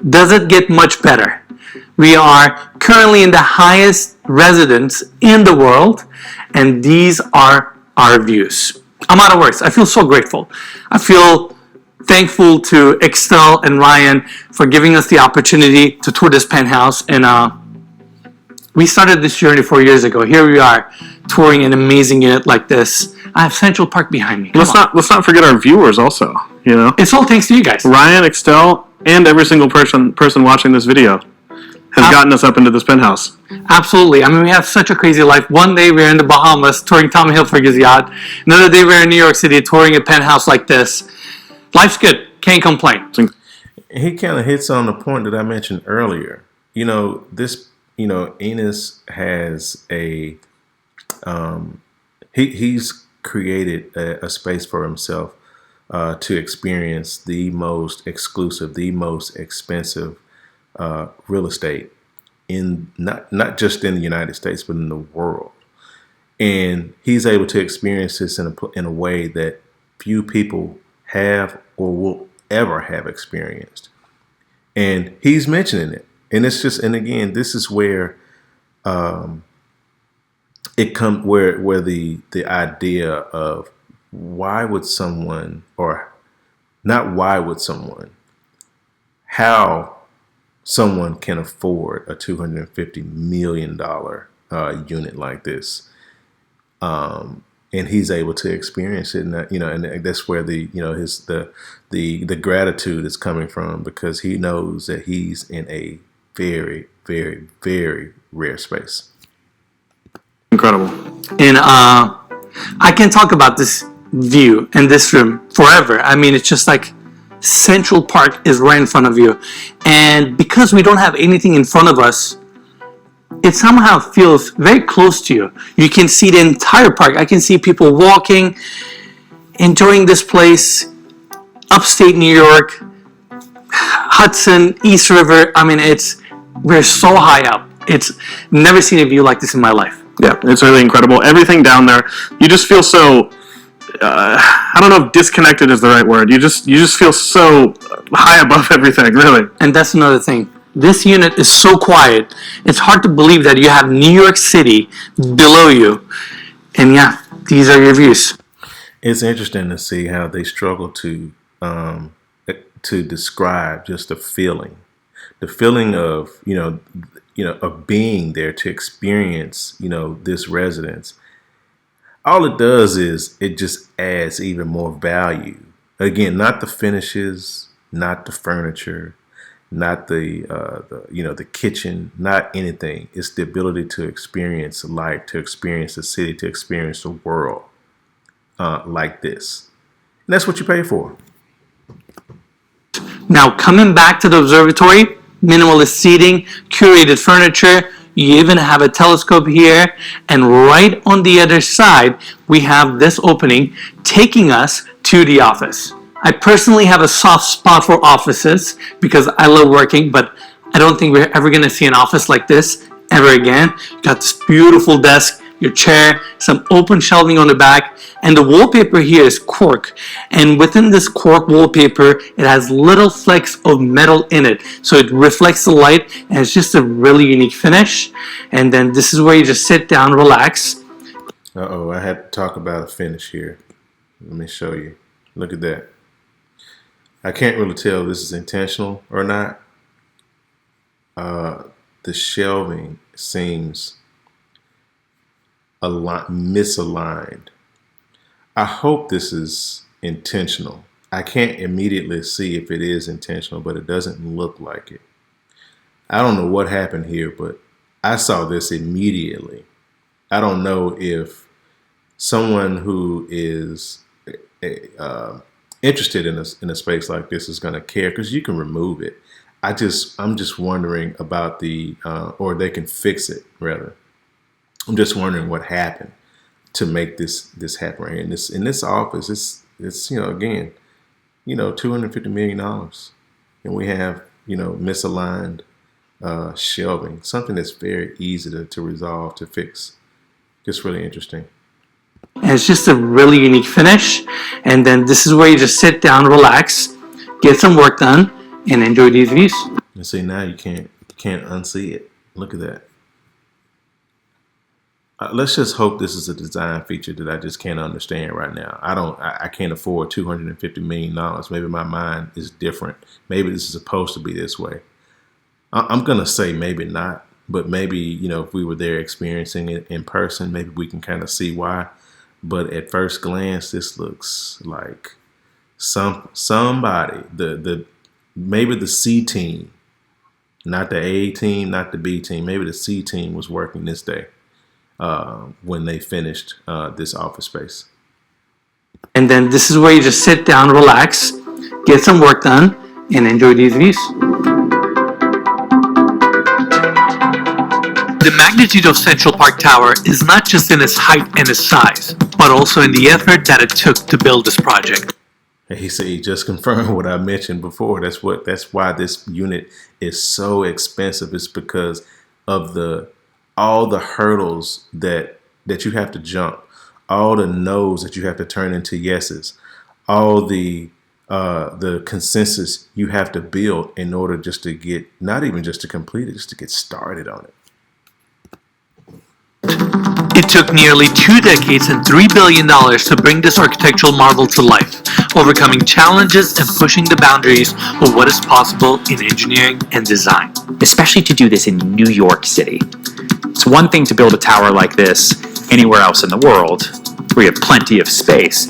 does it get much better? We are currently in the highest residence in the world, and these are our views. I'm out of words. I feel so grateful. I feel thankful to Excel and Ryan for giving us the opportunity to tour this penthouse. And we started this journey 4 years ago. Here we are, touring an amazing unit like this. I have Central Park behind me. Let's not forget our viewers also. It's all thanks to you guys. Ryan, Excel, and every single person watching this video has gotten us up into this penthouse. Absolutely. I mean, we have such a crazy life. One day we're in the Bahamas touring Tommy Hilfiger's yacht. Another day we're in New York City touring a penthouse like this. Life's good. Can't complain. He kind of hits on the point that I mentioned earlier. Enos has he's created a space for himself to experience the most exclusive, the most expensive real estate in not just in the United States, but in the world. And he's able to experience this in a way that few people have or will ever have experienced. And he's mentioning it. And it's just, and again, this is where it comes, where the idea of why would someone, or not why would someone, how someone can afford a $250 million unit like this. And he's able to experience it, and and that's where the gratitude is coming from, because he knows that he's in a very, very, very rare space. Incredible. And I can talk about this view and this room forever. I mean, it's just like Central Park is right in front of you. And because we don't have anything in front of us, it somehow feels very close to you. You can see the entire park. I can see people walking, enjoying this place, upstate New York, Hudson, East River. I mean, we're so high up. It's never seen a view like this in my life. Yeah, it's really incredible. Everything down there, you just feel so, I don't know if disconnected is the right word. You just feel so high above everything, really. And that's another thing. This unit is so quiet. It's hard to believe that you have New York City below you. And yeah, these are your views. It's interesting to see how they struggle to describe just the feeling of of being there, to experience this residence. All it does is it just adds even more value. Again, not the finishes, not the furniture, not the kitchen, not anything. It's the ability to experience life, to experience the city, to experience the world like this. And that's what you pay for. Now, coming back to the observatory, minimalist seating, curated furniture, you even have a telescope here, and right on the other side, we have this opening taking us to the office. I personally have a soft spot for offices because I love working, but I don't think we're ever going to see an office like this ever again. You got this beautiful desk, your chair, some open shelving on the back, and the wallpaper here is cork. And within this cork wallpaper, it has little flecks of metal in it, so it reflects the light, and it's just a really unique finish. And then this is where you just sit down, relax. I had to talk about a finish here. Let me show you. Look at that. I can't really tell if this is intentional or not. The shelving seems a lot misaligned. I hope this is intentional. I can't immediately see if it is intentional, but it doesn't look like it. I don't know what happened here, but I saw this immediately. I don't know if someone who is interested in a space like this is going to care, because you can remove it. I'm just wondering about or they can fix it rather. I'm just wondering what happened to make this happen right here in this office. It's again $250 million, and we have misaligned shelving, something that's very easy to resolve, to fix. Just really interesting. And it's just a really unique finish. And then this is where you just sit down, relax, get some work done, and enjoy these views. And see, now you can't unsee it. Look at that. Let's just hope this is a design feature that I just can't understand right now. I can't afford $250 million. Maybe my mind is different. Maybe this is supposed to be this way. I'm gonna say maybe not, but maybe if we were there experiencing it in person, maybe we can kind of see why. But at first glance, this looks like somebody the maybe the C team, not the A team, not the B team. Maybe the C team was working this day when they finished this office space. And then this is where you just sit down, relax, get some work done, and enjoy these views. The magnitude of Central Park Tower is not just in its height and its size, but also in the effort that it took to build this project. He said he just confirmed what I mentioned before. That's why this unit is so expensive. It's because of all the hurdles that you have to jump, all the no's that you have to turn into yeses, all the consensus you have to build in order just to get, not even just to complete it, just to get started on it. It took nearly 2 decades and $3 billion to bring this architectural marvel to life, overcoming challenges and pushing the boundaries of what is possible in engineering and design. Especially to do this in New York City. It's one thing to build a tower like this anywhere else in the world, where you have plenty of space.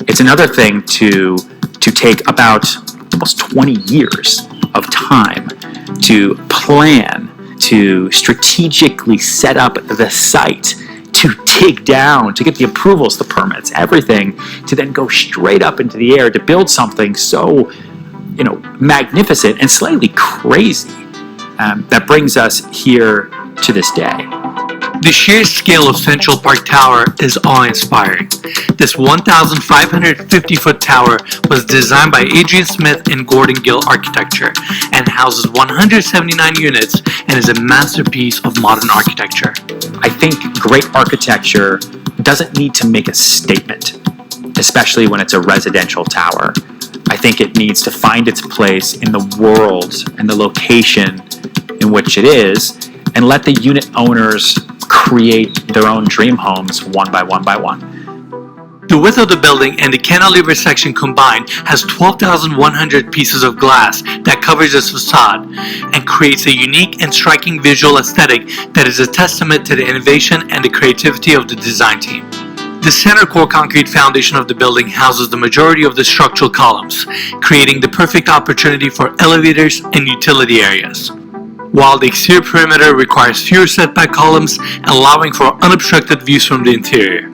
It's another thing to take about almost 20 years of time to plan, to strategically set up the site, to dig down, to get the approvals, the permits, everything, to then go straight up into the air to build something so, magnificent and slightly crazy. That brings us here to this day. The sheer scale of Central Park Tower is awe-inspiring. This 1,550-foot tower was designed by Adrian Smith and Gordon Gill Architecture and houses 179 units and is a masterpiece of modern architecture. I think great architecture doesn't need to make a statement, especially when it's a residential tower. I think it needs to find its place in the world and the location in which it is, and let the unit owners create their own dream homes one by one by one. The width of the building and the cantilever section combined has 12,100 pieces of glass that covers its facade and creates a unique and striking visual aesthetic that is a testament to the innovation and the creativity of the design team. The center core concrete foundation of the building houses the majority of the structural columns, creating the perfect opportunity for elevators and utility areas, while the exterior perimeter requires fewer setback columns, allowing for unobstructed views from the interior.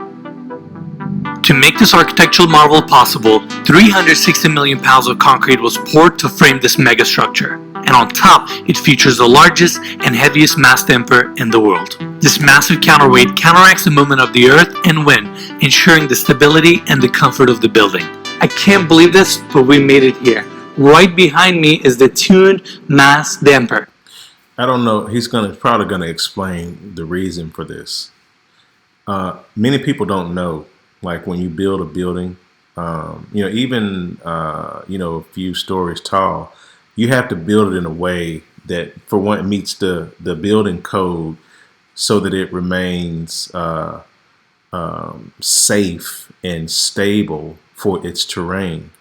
To make this architectural marvel possible, 360 million pounds of concrete was poured to frame this megastructure, and on top, it features the largest and heaviest mass damper in the world. This massive counterweight counteracts the movement of the earth and wind, ensuring the stability and the comfort of the building. I can't believe this, but we made it here. Right behind me is the tuned mass damper. I don't know. He's probably gonna explain the reason for this. Many people don't know. Like when you build a building, even a few stories tall, you have to build it in a way that, for one, it meets the building code, so that it remains safe and stable for its terrain.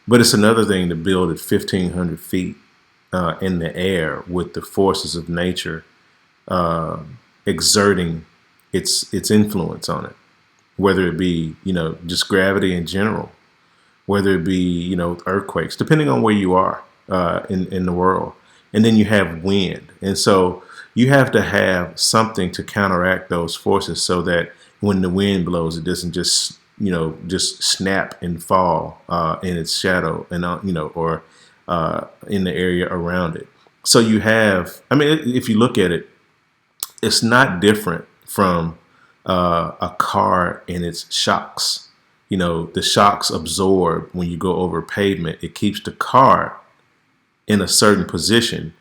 But it's another thing to build at 1,500 feet in the air with the forces of nature exerting its influence on it, whether it be just gravity in general, whether it be earthquakes, depending on where you are in the world. And then you have wind, and so you have to have something to counteract those forces, so that when the wind blows, it doesn't just snap and fall in its shadow, and or in the area around it. So you have, I mean, if you look at it, it's not different from a car and its shocks. You know, the shocks absorb when you go over pavement. It keeps the car in a certain position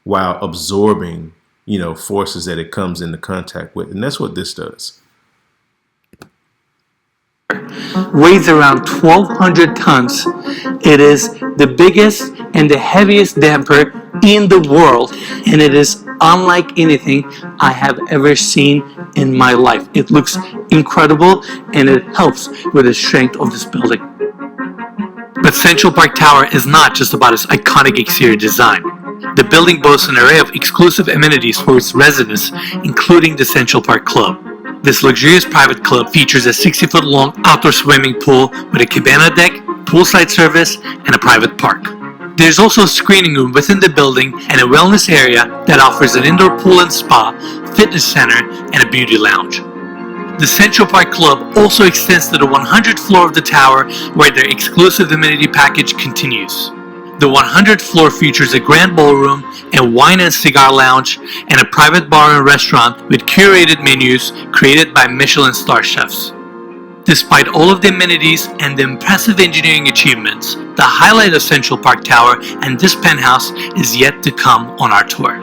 while absorbing, you know, forces that it comes into contact with. And that's what this does. Weighs around 1,200 tons. It is the biggest and the heaviest damper in the world, and it is unlike anything I have ever seen in my life. It looks incredible, and it helps with the strength of this building. But Central Park Tower is not just about its iconic exterior design. The building boasts an array of exclusive amenities for its residents, including the Central Park Club. This luxurious private club features a 60-foot long outdoor swimming pool with a cabana deck, poolside service, and a private park. There's also a screening room within the building and a wellness area that offers an indoor pool and spa, fitness center, and a beauty lounge. The Central Park Club also extends to the 100th floor of the tower, where their exclusive amenity package continues. The 100th floor features a grand ballroom, a wine and cigar lounge, and a private bar and restaurant with curated menus created by Michelin star chefs. Despite all of the amenities and the impressive engineering achievements, the highlight of Central Park Tower and this penthouse is yet to come on our tour.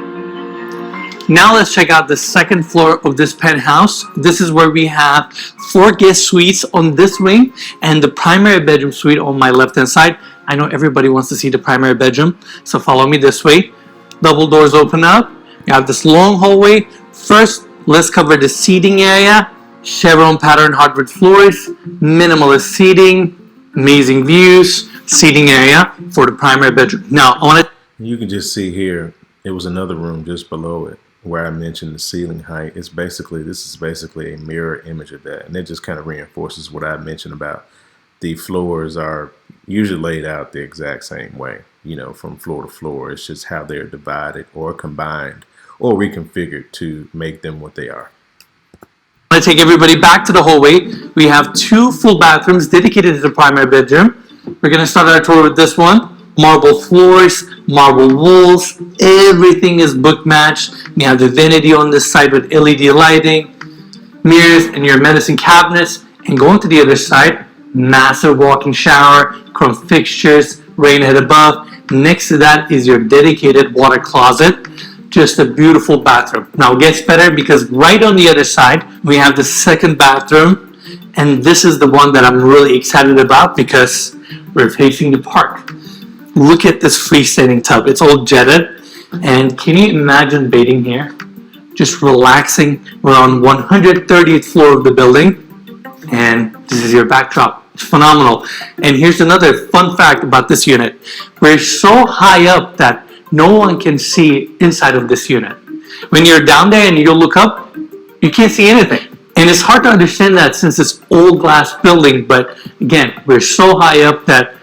Now let's check out the second floor of this penthouse. This is where we have 4 guest suites on this wing and the primary bedroom suite on my left hand side. I know everybody wants to see the primary bedroom, so follow me this way. Double doors open up. You have this long hallway. First, let's cover the seating area. Chevron pattern hardwood floors, minimalist seating, amazing views, seating area for the primary bedroom. Now, on it, You can just see here, it was another room just below it where I mentioned the ceiling height. This is basically a mirror image of that. And it just kind of reinforces what I mentioned about the floors are usually laid out the exact same way, you know, from floor to floor. It's just how they're divided or combined or reconfigured to make them what they are. I'm going to take everybody back to the hallway. We have 2 full bathrooms dedicated to the primary bedroom. We're going to start our tour with this one. Marble floors, marble walls, everything is book matched. We have the vanity on this side with LED lighting, mirrors and your medicine cabinets. And going to the other side, massive walk-in shower, chrome fixtures, rain head above. Next to that is your dedicated water closet. Just a beautiful bathroom. Now it gets better because right on the other side, we have the second bathroom. And this is the one that I'm really excited about because we're facing the park. Look at this freestanding tub. It's all jetted. And can you imagine bathing here? Just relaxing. We're on 130th floor of the building. And this is your backdrop. It's phenomenal. And here's another fun fact about this unit. We're so high up that no one can see inside of this unit. When you're down there and you look up, you can't see anything. And it's hard to understand that since it's all glass building, but again, we're so high up that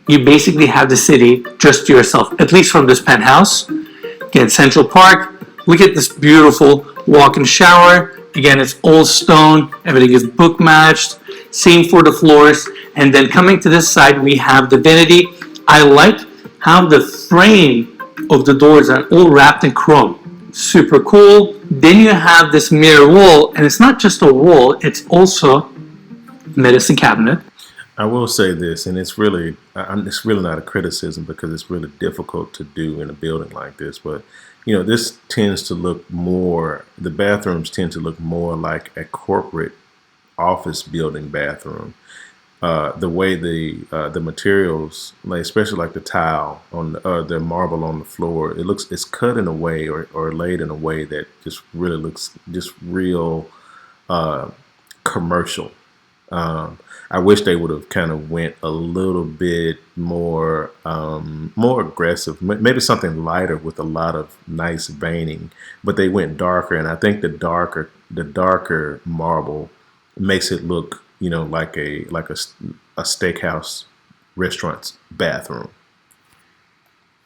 you basically have the city just to yourself, at least from this penthouse. Again, Central Park. Look at this beautiful walk-in shower. Again, it's all stone. Everything is book matched. Same for the floors. And then coming to this side, we have the vanity. I like how the frame of the doors are all wrapped in chrome. Super cool. Then you have this mirror wall, and it's not just a wall, it's also a medicine cabinet. I will say this, and it's really not a criticism because it's really difficult to do in a building like this, but you know, this tends to look more, the bathrooms tend to look more like a corporate office building bathroom. The way the materials, like especially like the tile on the marble on the floor, it's cut in a way or laid in a way that just really looks just real commercial. I wish they would have kind of went a little bit more aggressive, maybe something lighter with a lot of nice veining, but they went darker, and I think the darker marble makes it look, you know, like a steakhouse restaurant's bathroom,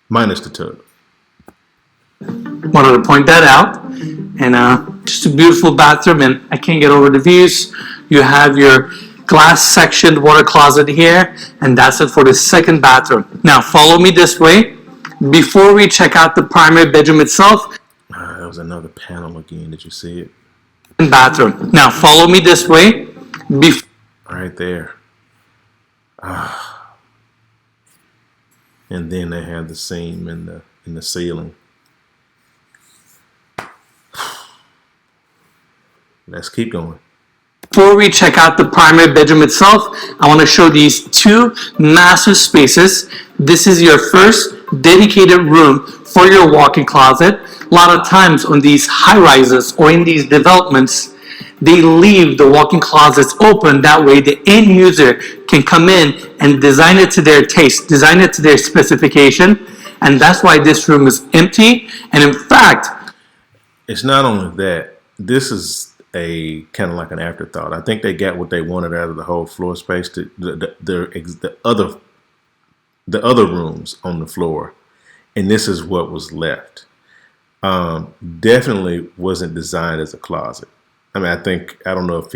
minus the tub. Wanted to point that out. And just a beautiful bathroom, and I can't get over the views. You have your glass sectioned water closet here, and that's it for the second bathroom. Now follow me this way. Before we check out the primary bedroom itself That was another panel again. Did you see it? and bathroom. Now follow me this way. Right there. And then they have the seam in the ceiling. Let's keep going. Before we check out the primary bedroom itself, I want to show these two massive spaces. This is your first dedicated room for your walk-in closet. A lot of times on these high-rises or in these developments, they leave the walk-in closets open. That way the end user can come in and design it to their taste, design it to their specification. And that's why this room is empty. And in fact, it's not only that, this is a kind of like an afterthought. I think they got what they wanted out of the whole floor space. The other rooms on the floor, and this is what was left. Definitely wasn't designed as a closet. I mean, I don't know if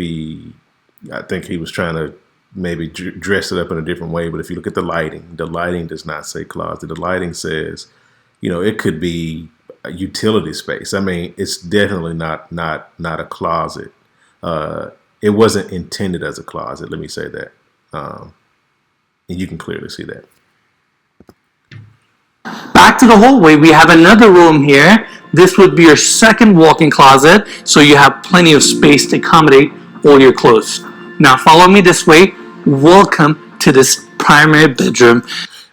I think he was trying to maybe dress it up in a different way. But if you look at the lighting does not say closet. The lighting says, it could be a utility space. I mean, it's definitely not a closet. It wasn't intended as a closet. Let me say that, and you can clearly see that. back to the hallway, we have another room here. This would be your second walk-in closet, so you have plenty of space to accommodate all your clothes. Now follow me this way. Welcome to this primary bedroom.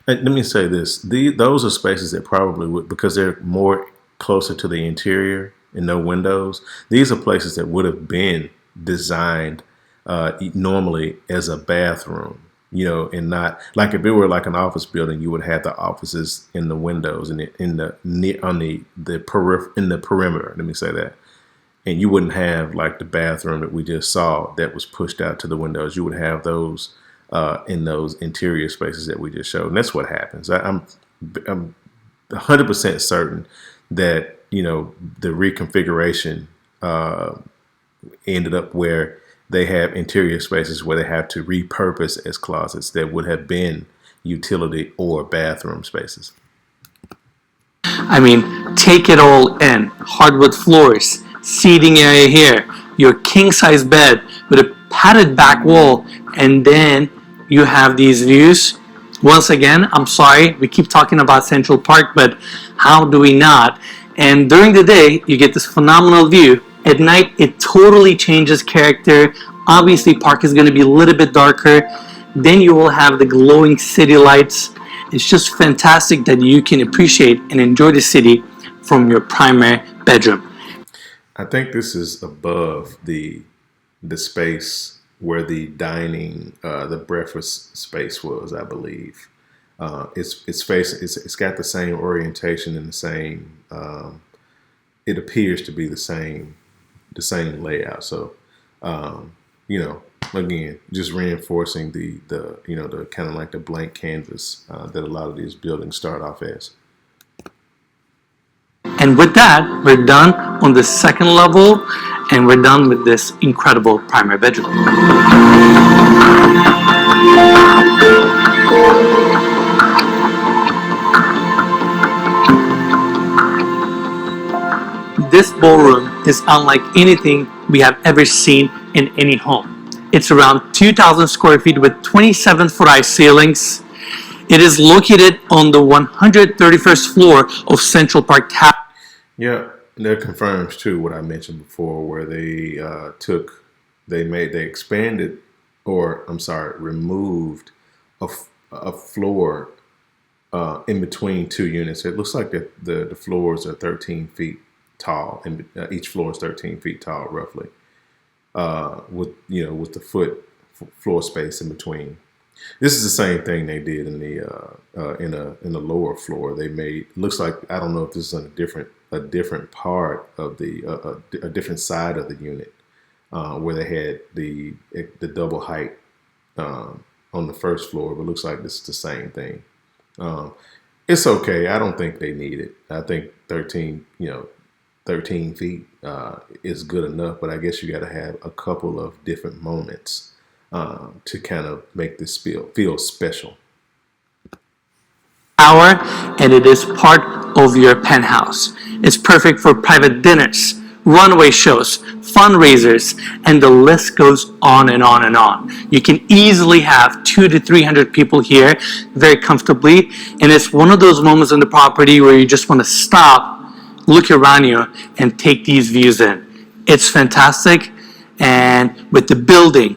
And let me say this: those are spaces that probably would, because they're more closer to the interior and no windows. These are places that would have been designed normally as a bathroom. And not like if it were like an office building, you would have the offices in the windows and in the perimeter. Let me say that, and you wouldn't have like the bathroom that we just saw that was pushed out to the windows. You would have those in those interior spaces that we just showed, and that's what happens. I'm 100% certain that the reconfiguration ended up where they have interior spaces where they have to repurpose as closets that would have been utility or bathroom spaces. I mean, take it all in. Hardwood floors, seating area here, your king-size bed with a padded back wall, and then you have these views. Once again, I'm sorry, we keep talking about Central Park, but how do we not? And during the day, you get this phenomenal view. At night, it totally changes character. Obviously, park is going to be a little bit darker. Then you will have the glowing city lights. It's just fantastic that you can appreciate and enjoy the city from your primary bedroom. I think this is above the space where the dining, the breakfast space was, I believe. It's got the same orientation and the same. It appears to be the same layout. So, again, just reinforcing the kind of like the blank canvas that a lot of these buildings start off as. And with that, we're done on the second level, and we're done with this incredible primary bedroom. This ballroom is unlike anything we have ever seen in any home. It's around 2,000 square feet with 27-foot high ceilings. It is located on the 131st floor of Central Park Tower. Yeah, that confirms too what I mentioned before, where they expanded, or I'm sorry, removed a floor in between two units. It looks like the floors are 13 feet tall, and each floor is 13 feet tall, roughly, with the floor space in between. This is the same thing they did in the lower floor. They made, looks like, I don't know if this is on a different part of a different side of the unit, where they had the double height on the first floor, but it looks like this is the same thing. It's okay. I don't think they need it. I think 13 feet is good enough, but I guess you got to have a couple of different moments to kind of make this feel special. tower, and it is part of your penthouse. It's perfect for private dinners, runway shows, fundraisers, and the list goes on and on and on. You can easily have 200 to 300 people here very comfortably, and it's one of those moments on the property where you just want to stop, look around you, and take these views in. It's fantastic, and with the building,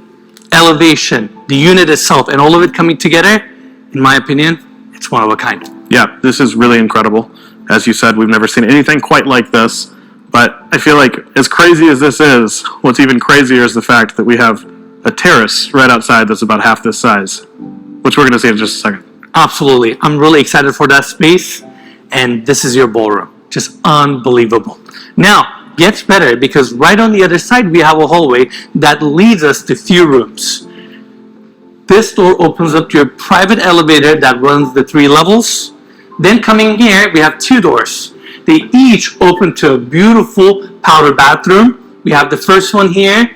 elevation, the unit itself, and all of it coming together, in my opinion, it's one of a kind. Yeah, this is really incredible. As you said, we've never seen anything quite like this. But I feel like as crazy as this is, what's even crazier is the fact that we have a terrace right outside that's about half this size, which we're going to see in just a second. Absolutely. I'm really excited for that space, and this is your ballroom. Just unbelievable. Now, gets better because right on the other side we have a hallway that leads us to few rooms. This door opens up to your private elevator that runs the 3 levels. Then coming here, we have 2 doors. They each open to a beautiful powder bathroom. We have the first one here,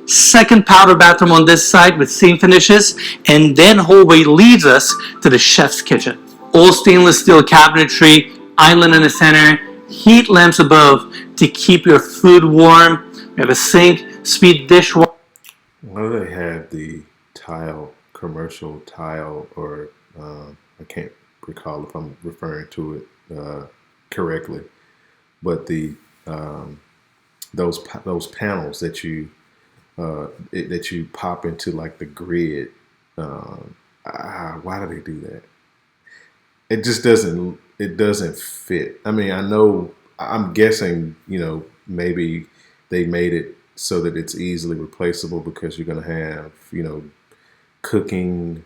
second powder bathroom on this side with same finishes, and then hallway leads us to the chef's kitchen. All stainless steel cabinetry, island in the center, heat lamps above to keep your food warm. We have a sink, speed dishwasher. Why do they have the commercial tile, or I can't recall if I'm referring to it correctly, but the those panels that you pop into like the grid. Why do they do that? It just doesn't fit. I mean, I'm guessing, maybe they made it so that it's easily replaceable because you're going to have, cooking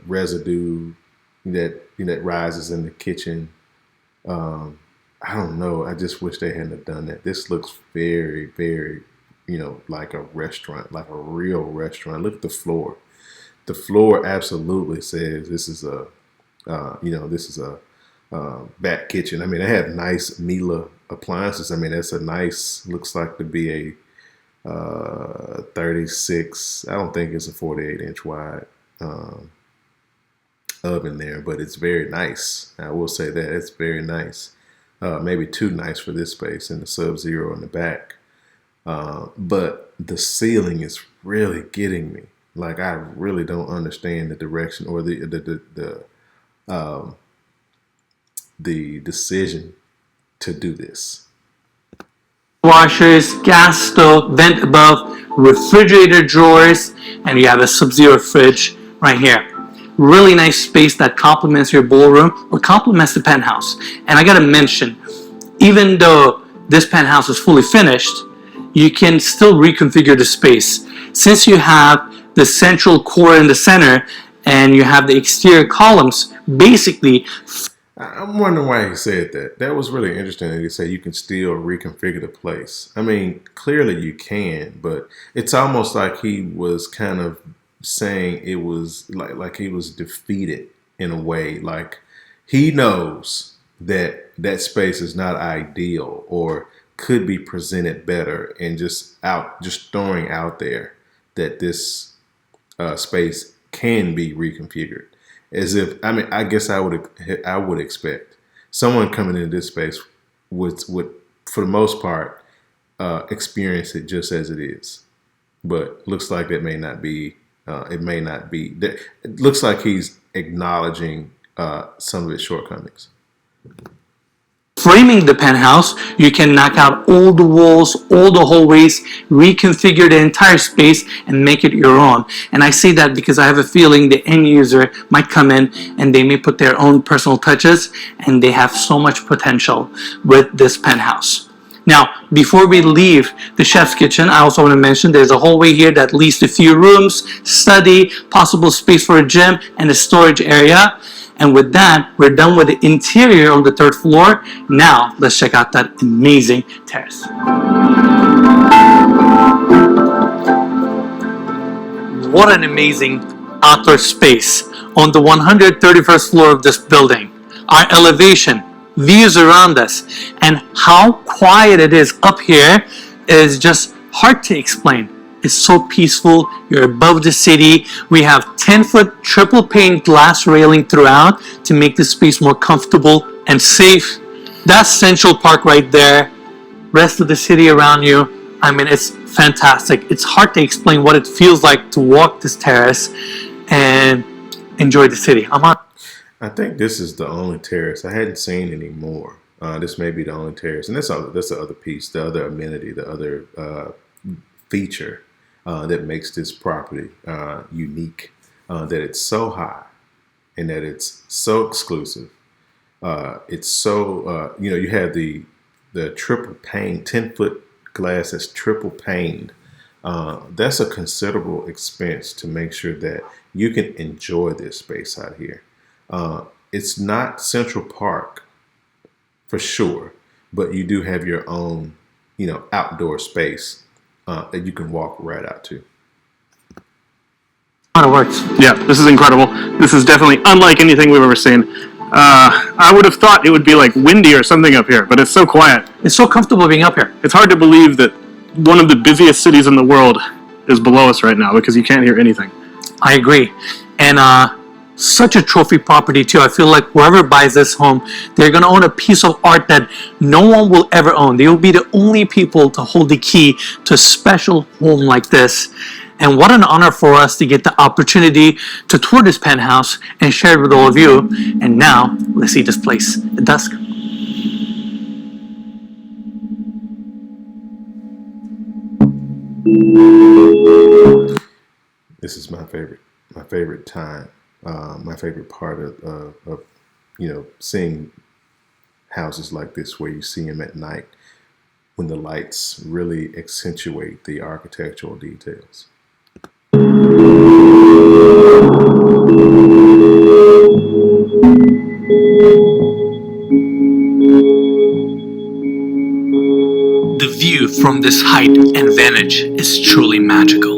residue that rises in the kitchen. I don't know. I just wish they hadn't have done that. This looks very, very, like a restaurant, like a real restaurant. Look at the floor. The floor absolutely says this is a back kitchen. I mean, they have nice Miele appliances. I mean, that's looks like to be a 36. I don't think it's a 48-inch wide oven there, but it's very nice. I will say that it's very nice. Maybe too nice for this space, and the Sub-Zero in the back. But the ceiling is really getting me. Like, I really don't understand the direction or the decision to do this. Washers, gas stove, vent above, refrigerator drawers, and you have a Sub-Zero fridge right here. Really nice space that complements your ballroom or complements the penthouse. And I gotta mention, even though this penthouse is fully finished, you can still reconfigure the space. Since you have the central core in the center and you have the exterior columns, basically. I'm wondering why he said that. That was really interesting that he said you can still reconfigure the place. I mean, clearly you can, but it's almost like he was kind of saying it was like he was defeated in a way. Like, he knows that that space is not ideal or could be presented better, and just throwing out there that this space can be reconfigured. As if, I mean, I guess I would expect someone coming into this space would for the most part experience it just as it is. But looks like that may not be. It may not be. It looks like he's acknowledging some of its shortcomings. Framing the penthouse, you can knock out all the walls, all the hallways, reconfigure the entire space, and make it your own. And I say that because I have a feeling the end user might come in and they may put their own personal touches, and they have so much potential with this penthouse. Now, before we leave the chef's kitchen, I also want to mention there's a hallway here that leads to a few rooms, study, possible space for a gym, and a storage area. And with that, we're done with the interior on the 3rd floor. Now, let's check out that amazing terrace. What an amazing outdoor space on the 131st floor of this building. Our elevation, views around us, and how quiet it is up here is just hard to explain. is so peaceful. You're above the city. We have 10-foot triple pane glass railing throughout to make the space more comfortable and safe. That's Central Park right there. Rest of the city around you. I mean, it's fantastic. It's hard to explain what it feels like to walk this terrace and enjoy the city. I think this is the only terrace. I hadn't seen any more. This may be the only terrace, and that's the other piece, the other amenity, the other feature that makes this property unique. That it's so high, and that it's so exclusive. It's so you have the triple pane, 10-foot glass that's triple paned. That's a considerable expense to make sure that you can enjoy this space out here. It's not Central Park for sure, but you do have your own, outdoor space that you can walk right out to. It works. Yeah, this is incredible. This is definitely unlike anything we've ever seen. I would have thought it would be like windy or something up here, but it's so quiet. It's so comfortable being up here. It's hard to believe that one of the busiest cities in the world is below us right now because you can't hear anything. I agree. And such a trophy property too. I feel like whoever buys this home, they're going to own a piece of art that no one will ever own. They will be the only people to hold the key to a special home like this. And what an honor for us to get the opportunity to tour this penthouse and share it with all of you. And now, let's see this place at dusk. This is my favorite time. My favorite part of seeing houses like this, where you see them at night when the lights really accentuate the architectural details. The view from this height and vantage is truly magical.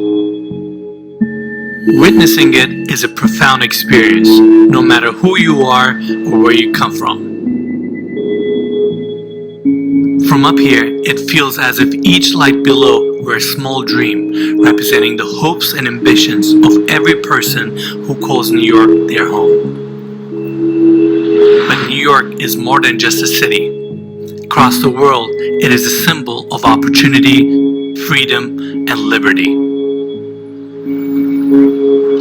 Witnessing it is a profound experience, no matter who you are or where you come from. From up here, it feels as if each light below were a small dream, representing the hopes and ambitions of every person who calls New York their home. But New York is more than just a city. Across the world, it is a symbol of opportunity, freedom, and liberty.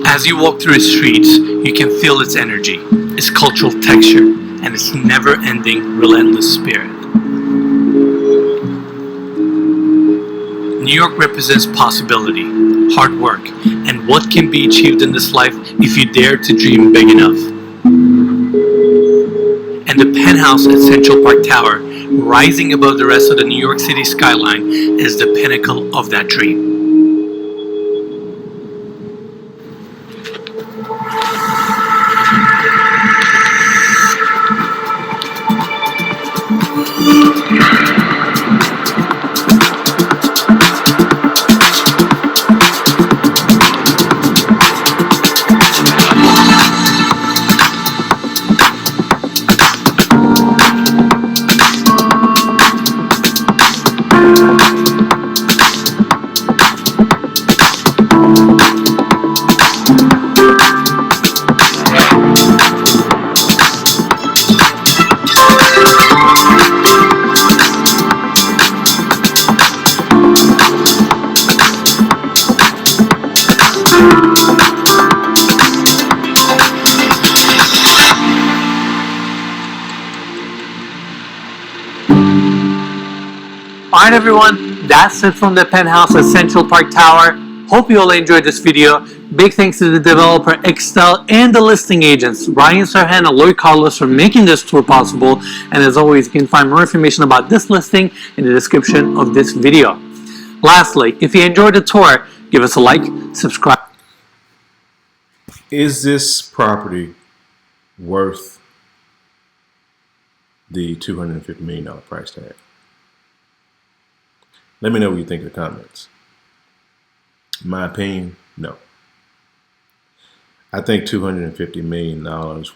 As you walk through its streets, you can feel its energy, its cultural texture, and its never-ending, relentless spirit. New York represents possibility, hard work, and what can be achieved in this life if you dare to dream big enough. And the penthouse at Central Park Tower, rising above the rest of the New York City skyline, is the pinnacle of that dream. Alright everyone, that's it from the penthouse at Central Park Tower. Hope you all enjoyed this video. Big thanks to the developer Excel and the listing agents Ryan Serhan and Lloyd Carlos for making this tour possible. And as always, you can find more information about this listing in the description of this video. Lastly, if you enjoyed the tour, give us a like, subscribe. Is this property worth the $250 million price tag? Let me know what you think in the comments. My opinion, no. I think $250 million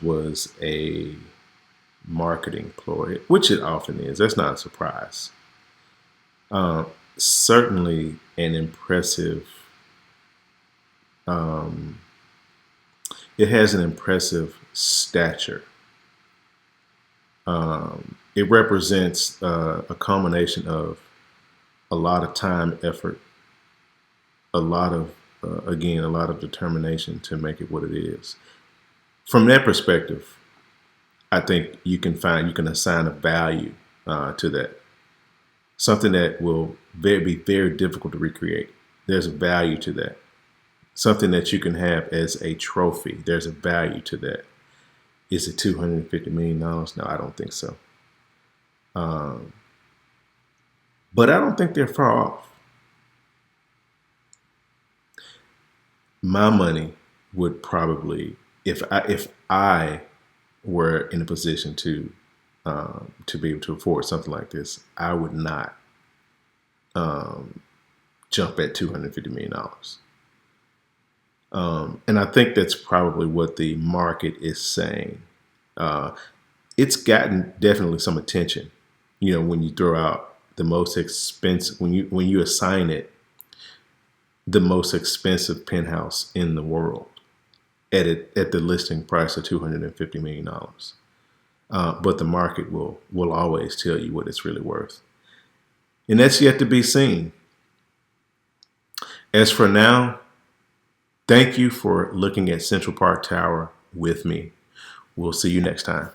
was a marketing ploy, which it often is. That's not a surprise. certainly an impressive. Um, it has an impressive stature. It represents a combination of a lot of time, effort, a lot of again, a lot of determination to make it what it is. From that perspective, I think you can assign a value to that. Something that will be very difficult to recreate. There's a value to that. Something that you can have as a trophy. There's a value to that. Is it $250 million? No, I don't think so. But I don't think they're far off. My money would probably, if I were in a position to be able to afford something like this, I would not jump at $250 million. And I think that's probably what the market is saying. It's gotten definitely some attention. When you throw out the most expensive, when you assign it the most expensive penthouse in the world at the listing price of $250 million. But the market will always tell you what it's really worth, and that's yet to be seen. As for now, thank you for looking at Central Park Tower with me. We'll see you next time.